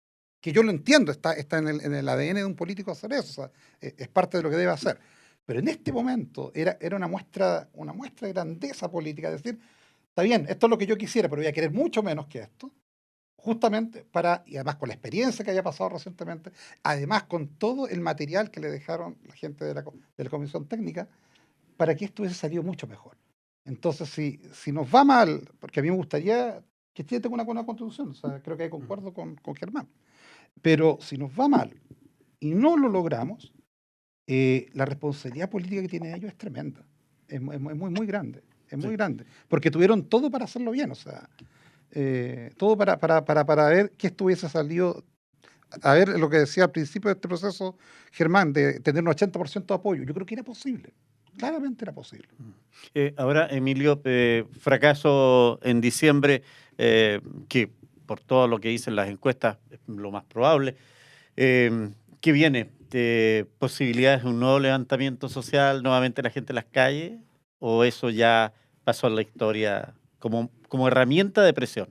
Que yo lo entiendo, está en el ADN de un político hacer eso, o sea, es parte de lo que debe hacer. Pero en este momento era una muestra de grandeza política, es decir, está bien, esto es lo que yo quisiera, pero voy a querer mucho menos que esto. Justamente y además con la experiencia que haya pasado recientemente, además con todo el material que le dejaron la gente de la Comisión Técnica, para que esto hubiese salido mucho mejor. Entonces, si nos va mal, porque a mí me gustaría que Chile tenga una buena constitución, o sea, creo que ahí concuerdo con Germán, pero si nos va mal y no lo logramos, la responsabilidad política que tienen ellos es tremenda, es muy grande, muy grande, porque tuvieron todo para hacerlo bien, o sea, todo para ver que esto hubiese salido, a ver lo que decía al principio de este proceso Germán, de tener un 80% de apoyo. Yo creo que era posible, claramente era posible. Ahora, Emilio, fracaso en diciembre, que por todo lo que dicen las encuestas es lo más probable. ¿Qué viene? ¿Posibilidades de un nuevo levantamiento social, nuevamente la gente en las calles? ¿O eso ya pasó a la historia como herramienta de presión?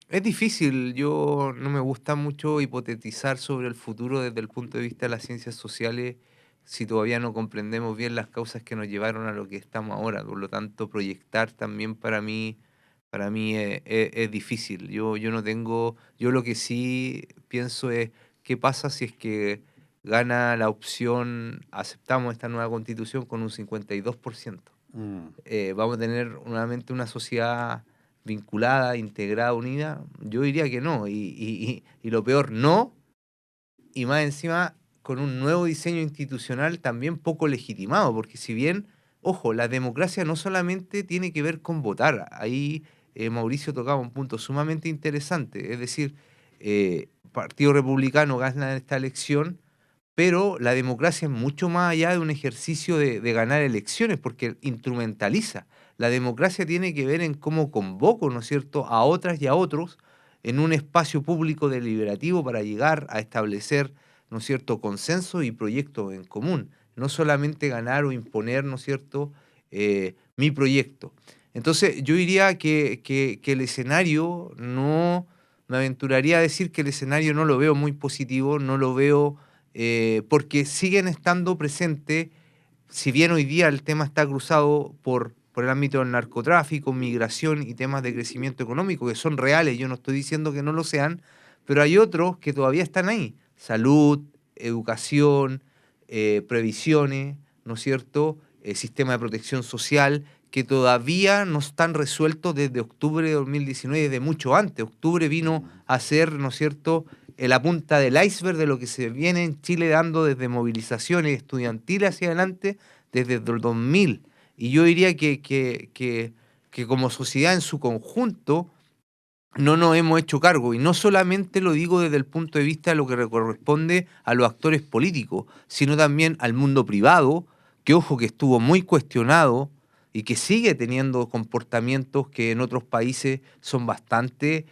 Es difícil, yo no me gusta mucho hipotetizar sobre el futuro desde el punto de vista de las ciencias sociales si todavía no comprendemos bien las causas que nos llevaron a lo que estamos ahora. Por lo tanto, proyectar también para mí es difícil. Yo lo que sí pienso es qué pasa si es que gana la opción, aceptamos esta nueva constitución con un 52%. Vamos a tener nuevamente una sociedad vinculada, integrada, unida. Yo diría que no, y lo peor, no, y más encima con un nuevo diseño institucional también poco legitimado, porque si bien, ojo, la democracia no solamente tiene que ver con votar, ahí Mauricio tocaba un punto sumamente interesante, es decir, Partido Republicano gana esta elección, pero la democracia es mucho más allá de un ejercicio de ganar elecciones, porque instrumentaliza. La democracia tiene que ver en cómo convoco, ¿no es cierto?, a otras y a otros en un espacio público deliberativo para llegar a establecer, ¿no es cierto?, consenso y proyectos en común. No solamente ganar o imponer, ¿no es cierto?, mi proyecto. Entonces, yo diría que el escenario no, me aventuraría a decir que el escenario no lo veo muy positivo, no lo veo porque siguen estando presentes, si bien hoy día el tema está cruzado por el ámbito del narcotráfico, migración y temas de crecimiento económico, que son reales, yo no estoy diciendo que no lo sean, pero hay otros que todavía están ahí. Salud, educación, previsiones, ¿no es cierto? Sistema de protección social, que todavía no están resueltos desde octubre de 2019, desde mucho antes. Octubre vino a ser, ¿no es cierto?, la punta del iceberg de lo que se viene en Chile dando desde movilizaciones estudiantiles hacia adelante desde el 2000. Y yo diría que como sociedad en su conjunto no nos hemos hecho cargo. Y no solamente lo digo desde el punto de vista de lo que corresponde a los actores políticos, sino también al mundo privado, que ojo que estuvo muy cuestionado y que sigue teniendo comportamientos que en otros países son bastante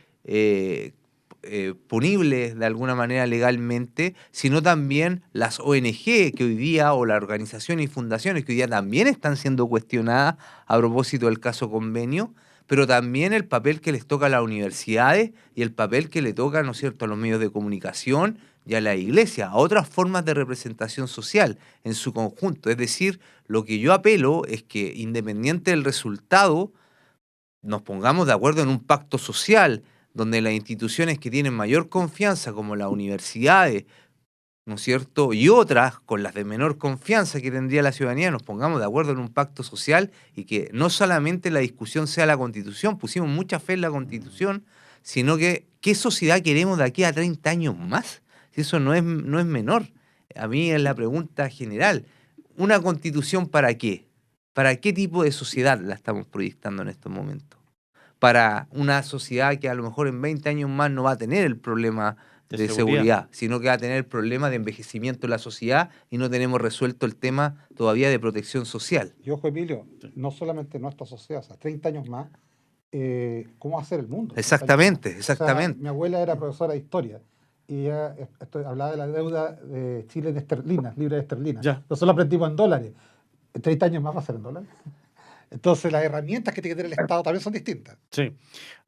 punibles de alguna manera legalmente, sino también las ONG que hoy día, o las organizaciones y fundaciones que hoy día también están siendo cuestionadas a propósito del caso Convenio, pero también el papel que les toca a las universidades y el papel que le toca, ¿no es cierto?, a los medios de comunicación y a la iglesia, a otras formas de representación social en su conjunto. Es decir, lo que yo apelo es que, independiente del resultado, nos pongamos de acuerdo en un pacto social donde las instituciones que tienen mayor confianza, como las universidades, ¿no es cierto?, y otras con las de menor confianza que tendría la ciudadanía, nos pongamos de acuerdo en un pacto social y que no solamente la discusión sea la Constitución, pusimos mucha fe en la Constitución, sino que ¿qué sociedad queremos de aquí a 30 años más? Si eso no es menor. A mí es la pregunta general. ¿Una Constitución para qué? ¿Para qué tipo de sociedad la estamos proyectando en estos momentos? Para una sociedad que a lo mejor en 20 años más no va a tener el problema de seguridad, sino que va a tener el problema de envejecimiento de la sociedad y no tenemos resuelto el tema todavía de protección social. Y ojo, Emilio, no solamente nuestra sociedad, o sea, 30 años más, ¿cómo va a ser el mundo? 30 años Exactamente, más. exactamente. O sea, mi abuela era profesora de historia y ella hablaba de la deuda de Chile en esterlinas, libras de esterlinas. Ya. Nosotros lo aprendimos en dólares. En 30 años más va a ser en dólares. Entonces, las herramientas que tiene que tener el Estado también son distintas. Sí.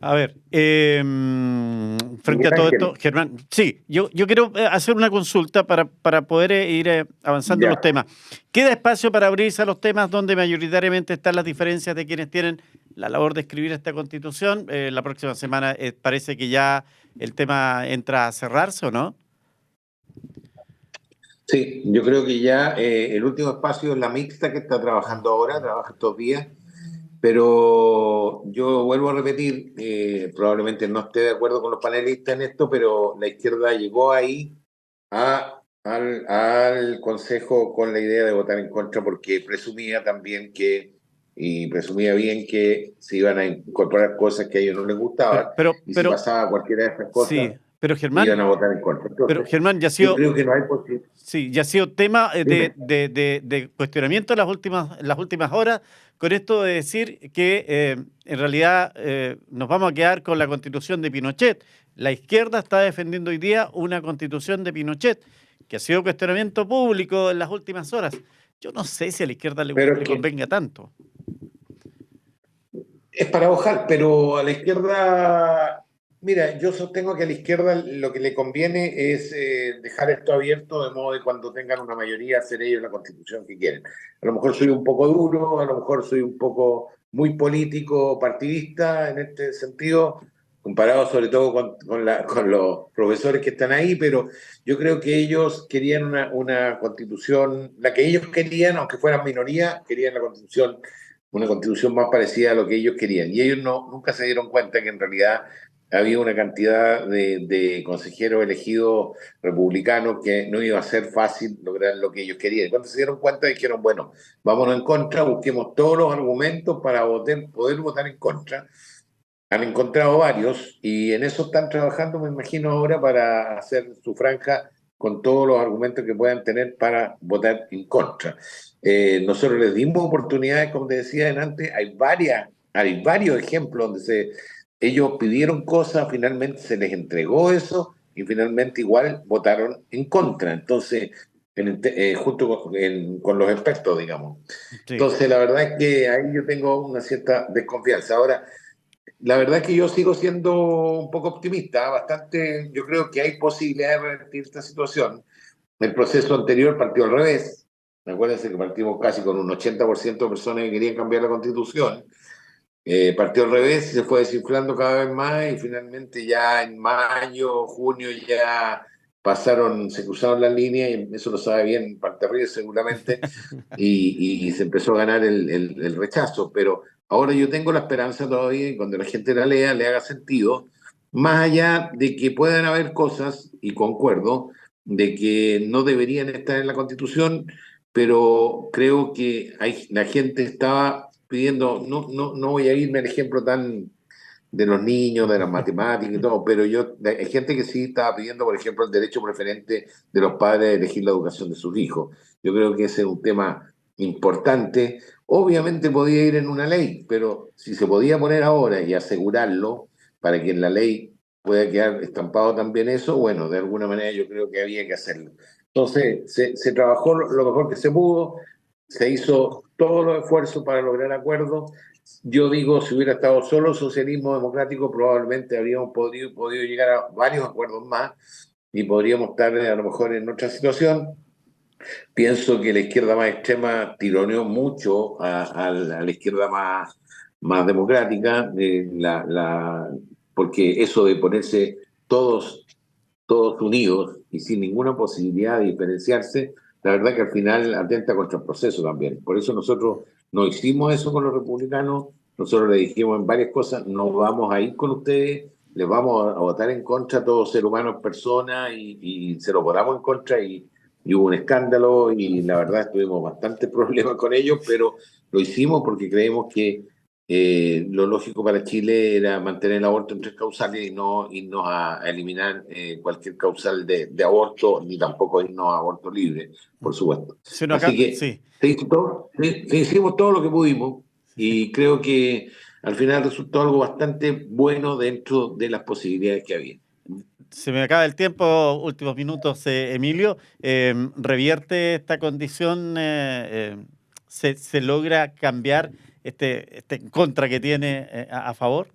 A ver, frente Miguel a todo Ángel. esto, Germán, sí, yo quiero hacer una consulta para poder ir avanzando Ya. los temas. ¿Queda espacio para abrirse a los temas donde mayoritariamente están las diferencias de quienes tienen la labor de escribir esta Constitución? La próxima semana parece que ya el tema entra a cerrarse, ¿o no? Sí, yo creo que ya el último espacio es la mixta que está trabajando ahora, trabaja estos días, pero yo vuelvo a repetir, probablemente no esté de acuerdo con los panelistas en esto, pero la izquierda llegó ahí al Consejo con la idea de votar en contra porque presumía también y presumía bien que se iban a incorporar cosas que a ellos no les gustaban, y si pasaba cualquiera de estas cosas, sí, pero iban a votar en contra. Entonces, Germán, ya ha yo sido, creo que no hay posibilidad. sí, ya ha sido tema Dime. de cuestionamiento en las últimas horas, con esto de decir que en realidad nos vamos a quedar con la Constitución de Pinochet. La izquierda está defendiendo hoy día una Constitución de Pinochet, que ha sido cuestionamiento público en las últimas horas. Yo no sé si a la izquierda Pero le es que convenga tanto. es paradojar, pero a la izquierda, mira, yo sostengo que a la izquierda lo que le conviene es dejar esto abierto de modo de cuando tengan una mayoría hacer ellos la constitución que quieren. A lo mejor soy un poco duro, a lo mejor soy un poco muy político, partidista en este sentido, comparado sobre todo con los profesores que están ahí, pero yo creo que ellos querían una constitución, la que ellos querían, aunque fueran minoría, querían la constitución, una constitución más parecida a lo que ellos querían. Y ellos nunca se dieron cuenta que en realidad había una cantidad de consejeros elegidos republicanos que no iba a ser fácil lograr lo que ellos querían. Y cuando se dieron cuenta dijeron, bueno, vámonos en contra, busquemos todos los argumentos para poder votar en contra. Han encontrado varios y en eso están trabajando, me imagino ahora, para hacer su franja con todos los argumentos que puedan tener para votar en contra. Nosotros les dimos oportunidades, como te decía antes, hay varios ejemplos donde ellos pidieron cosas, finalmente se les entregó eso y finalmente igual votaron en contra. Entonces, junto con los expertos, digamos. Sí. Entonces, la verdad es que ahí yo tengo una cierta desconfianza. Ahora, la verdad es que yo sigo siendo un poco optimista, bastante, yo creo que hay posibilidad de revertir esta situación. El proceso anterior partió al revés. Acuérdense que partimos casi con un 80% de personas que querían cambiar la constitución. Partió al revés, se fue desinflando cada vez más y finalmente ya en mayo, junio ya se cruzaron las líneas y eso lo sabe bien Parterríes seguramente y se empezó a ganar el rechazo. Pero ahora yo tengo la esperanza todavía y cuando la gente la lea le haga sentido, más allá de que puedan haber cosas, y concuerdo, de que no deberían estar en la Constitución, pero creo que la gente estaba pidiendo, no voy a irme al ejemplo tan de los niños, de las matemáticas y todo, pero hay gente que sí estaba pidiendo, por ejemplo, el derecho preferente de los padres de elegir la educación de sus hijos. Yo creo que ese es un tema importante. Obviamente podía ir en una ley, pero si se podía poner ahora y asegurarlo para que en la ley pueda quedar estampado también eso, bueno, de alguna manera yo creo que había que hacerlo. Entonces, se trabajó lo mejor que se pudo, se hizo todos los esfuerzos para lograr acuerdos. Yo digo, si hubiera estado solo el socialismo democrático, probablemente habríamos podido llegar a varios acuerdos más y podríamos estar a lo mejor en otra situación. Pienso que la izquierda más extrema tironeó mucho a la izquierda más democrática, porque eso de ponerse todos unidos y sin ninguna posibilidad de diferenciarse, la verdad que al final atenta contra el proceso también. Por eso nosotros no hicimos eso con los republicanos, nosotros le dijimos en varias cosas, no vamos a ir con ustedes, les vamos a votar en contra, todo ser humano es persona, y se lo votamos en contra y hubo un escándalo y la verdad tuvimos bastantes problemas con ellos, pero lo hicimos porque creemos que lo lógico para Chile era mantener el aborto en 3 causales y no irnos a eliminar cualquier causal de aborto, ni tampoco irnos a aborto libre, por supuesto. Si no Así que sí. hicimos todo lo que pudimos y creo que al final resultó algo bastante bueno dentro de las posibilidades que había. Se me acaba el tiempo, últimos minutos, Emilio. ¿Revierte esta condición? ¿Se logra cambiar este contra que tiene a favor?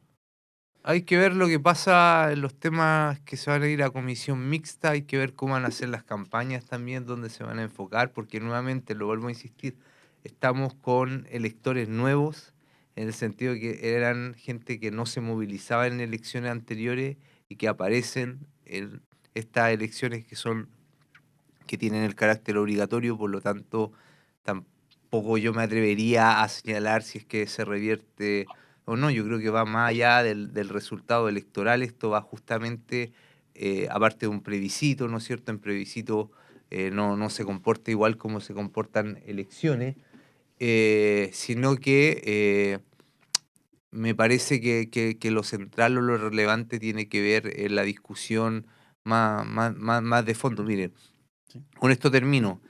Hay que ver lo que pasa en los temas que se van a ir a comisión mixta, hay que ver cómo van a ser las campañas también, dónde se van a enfocar, porque nuevamente, lo vuelvo a insistir, estamos con electores nuevos, en el sentido de que eran gente que no se movilizaba en elecciones anteriores y que aparecen en estas elecciones que tienen el carácter obligatorio, por lo tanto, tampoco yo me atrevería a señalar si es que se revierte o no. Yo creo que va más allá del resultado electoral. Esto va justamente, aparte de un plebiscito, ¿no es cierto? En plebiscito no se comporta igual como se comportan elecciones, sino que me parece que lo central o lo relevante tiene que ver en la discusión más de fondo. Miren, Sí. con esto termino.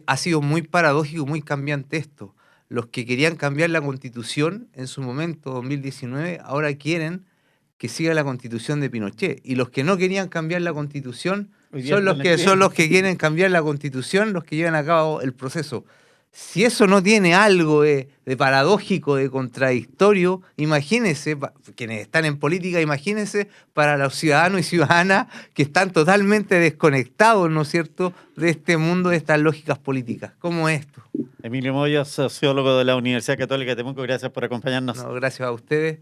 Ha sido muy paradójico, muy cambiante esto. Los que querían cambiar la Constitución en su momento, 2019, ahora quieren que siga la Constitución de Pinochet. Y los que no querían cambiar la Constitución Hoy día son los que quieren cambiar la Constitución, los que llevan a cabo el proceso. Si eso no tiene algo de paradójico, de contradictorio, imagínense, quienes están en política, imagínense para los ciudadanos y ciudadanas que están totalmente desconectados, ¿no es cierto?, de este mundo, de estas lógicas políticas. ¿Cómo es esto? Emilio Moya, sociólogo de la Universidad Católica de Temuco, gracias por acompañarnos. No, gracias a ustedes.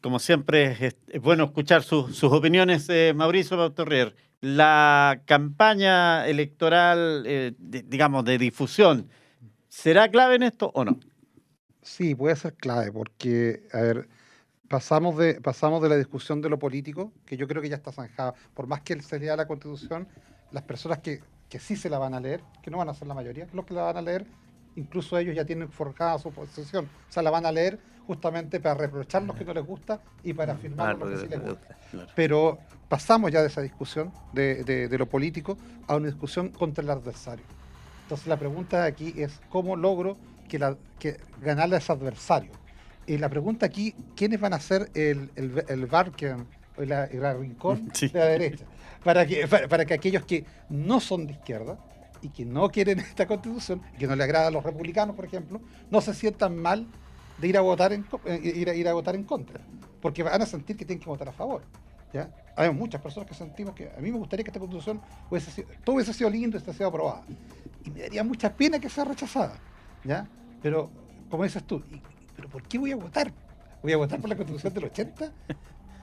Como siempre, es bueno escuchar sus opiniones. Mauricio Parterrier, la campaña electoral, digamos, de difusión, ¿será clave en esto o no? Sí, puede ser clave porque, a ver, pasamos de la discusión de lo político, que yo creo que ya está zanjada. Por más que se lea la Constitución, las personas que sí se la van a leer, que no van a ser la mayoría, los que la van a leer incluso ellos ya tienen forjada su posición. O sea, la van a leer justamente para reprochar lo que no les gusta y para afirmar lo que sí les gusta. Claro. Pero pasamos ya de esa discusión de lo político a una discusión contra el adversario. Entonces la pregunta aquí es cómo logro que ganarle a ese adversario. Y la pregunta aquí, ¿quiénes van a ser el Barken o el rincón Sí. de la derecha? Para que aquellos que no son de izquierda y que no quieren esta constitución, y que no le agrada a los republicanos, por ejemplo, no se sientan mal de ir a votar ir a votar en contra, porque van a sentir que tienen que votar a favor. ¿Ya? Hay muchas personas que sentimos que a mí me gustaría que esta constitución todo hubiese sido lindo y hubiese sido aprobada. Y me daría mucha pena que sea rechazada. ¿Ya? Pero, como dices tú, ¿pero por qué voy a votar? ¿Voy a votar por la constitución del 80?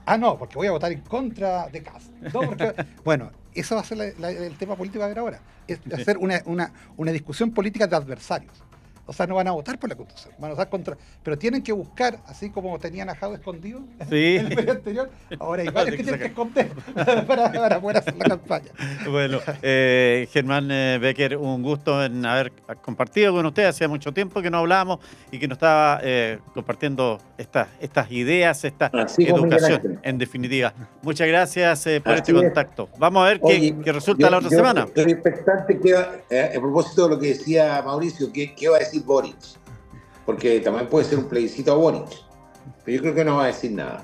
Ah, no, porque voy a votar en contra de Kast. No, porque, bueno, eso va a ser el tema político de ahora. Es hacer una discusión política de adversarios. O sea, no van a votar por la constitución, van a votar contra. Pero tienen que buscar, así como tenían a Jado escondido Sí. en el periodo anterior, ahora hay varios que tienen que esconder para poder hacer la campaña. Bueno, Germán Becker, un gusto en haber compartido con usted. Hacía mucho tiempo que no hablábamos y que nos estaba compartiendo estas ideas, esta Así como Miguel educación, Ángel. en definitiva. Muchas gracias por Así este es. contacto. Vamos a ver qué resulta la otra semana. Estoy expectante a propósito de lo que decía Mauricio, ¿qué va a decir Boric? Porque también puede ser un plebiscito a Boric. Pero yo creo que no va a decir nada.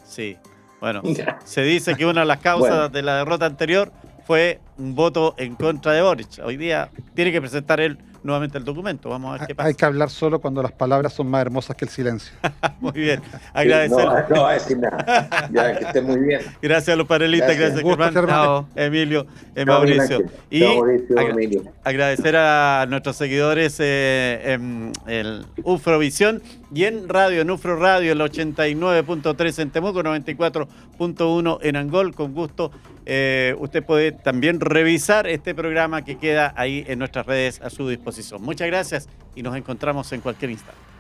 Sí, bueno, se dice que una de las causas de la derrota anterior fue un voto en contra de Boric. Hoy día tiene que presentar él nuevamente el documento. Vamos a ver qué pasa. Hay que hablar solo cuando las palabras son más hermosas que el silencio. Muy bien, agradecer. No va a decir nada. Ya, que esté muy bien. Gracias a los panelistas, Gracias. gracias, Un gusto, Germán, Germán. Chao, Emilio, Chao, Mauricio. Miguel Ángel. Y Chao, Mauricio, Emilio. agradecer a nuestros seguidores en el UFROvisión y en radio, en UFRO Radio, el 89.3 en Temuco, 94.1 en Angol. Con gusto, usted puede también revisar este programa que queda ahí en nuestras redes a su disposición. Muchas gracias y nos encontramos en cualquier instante.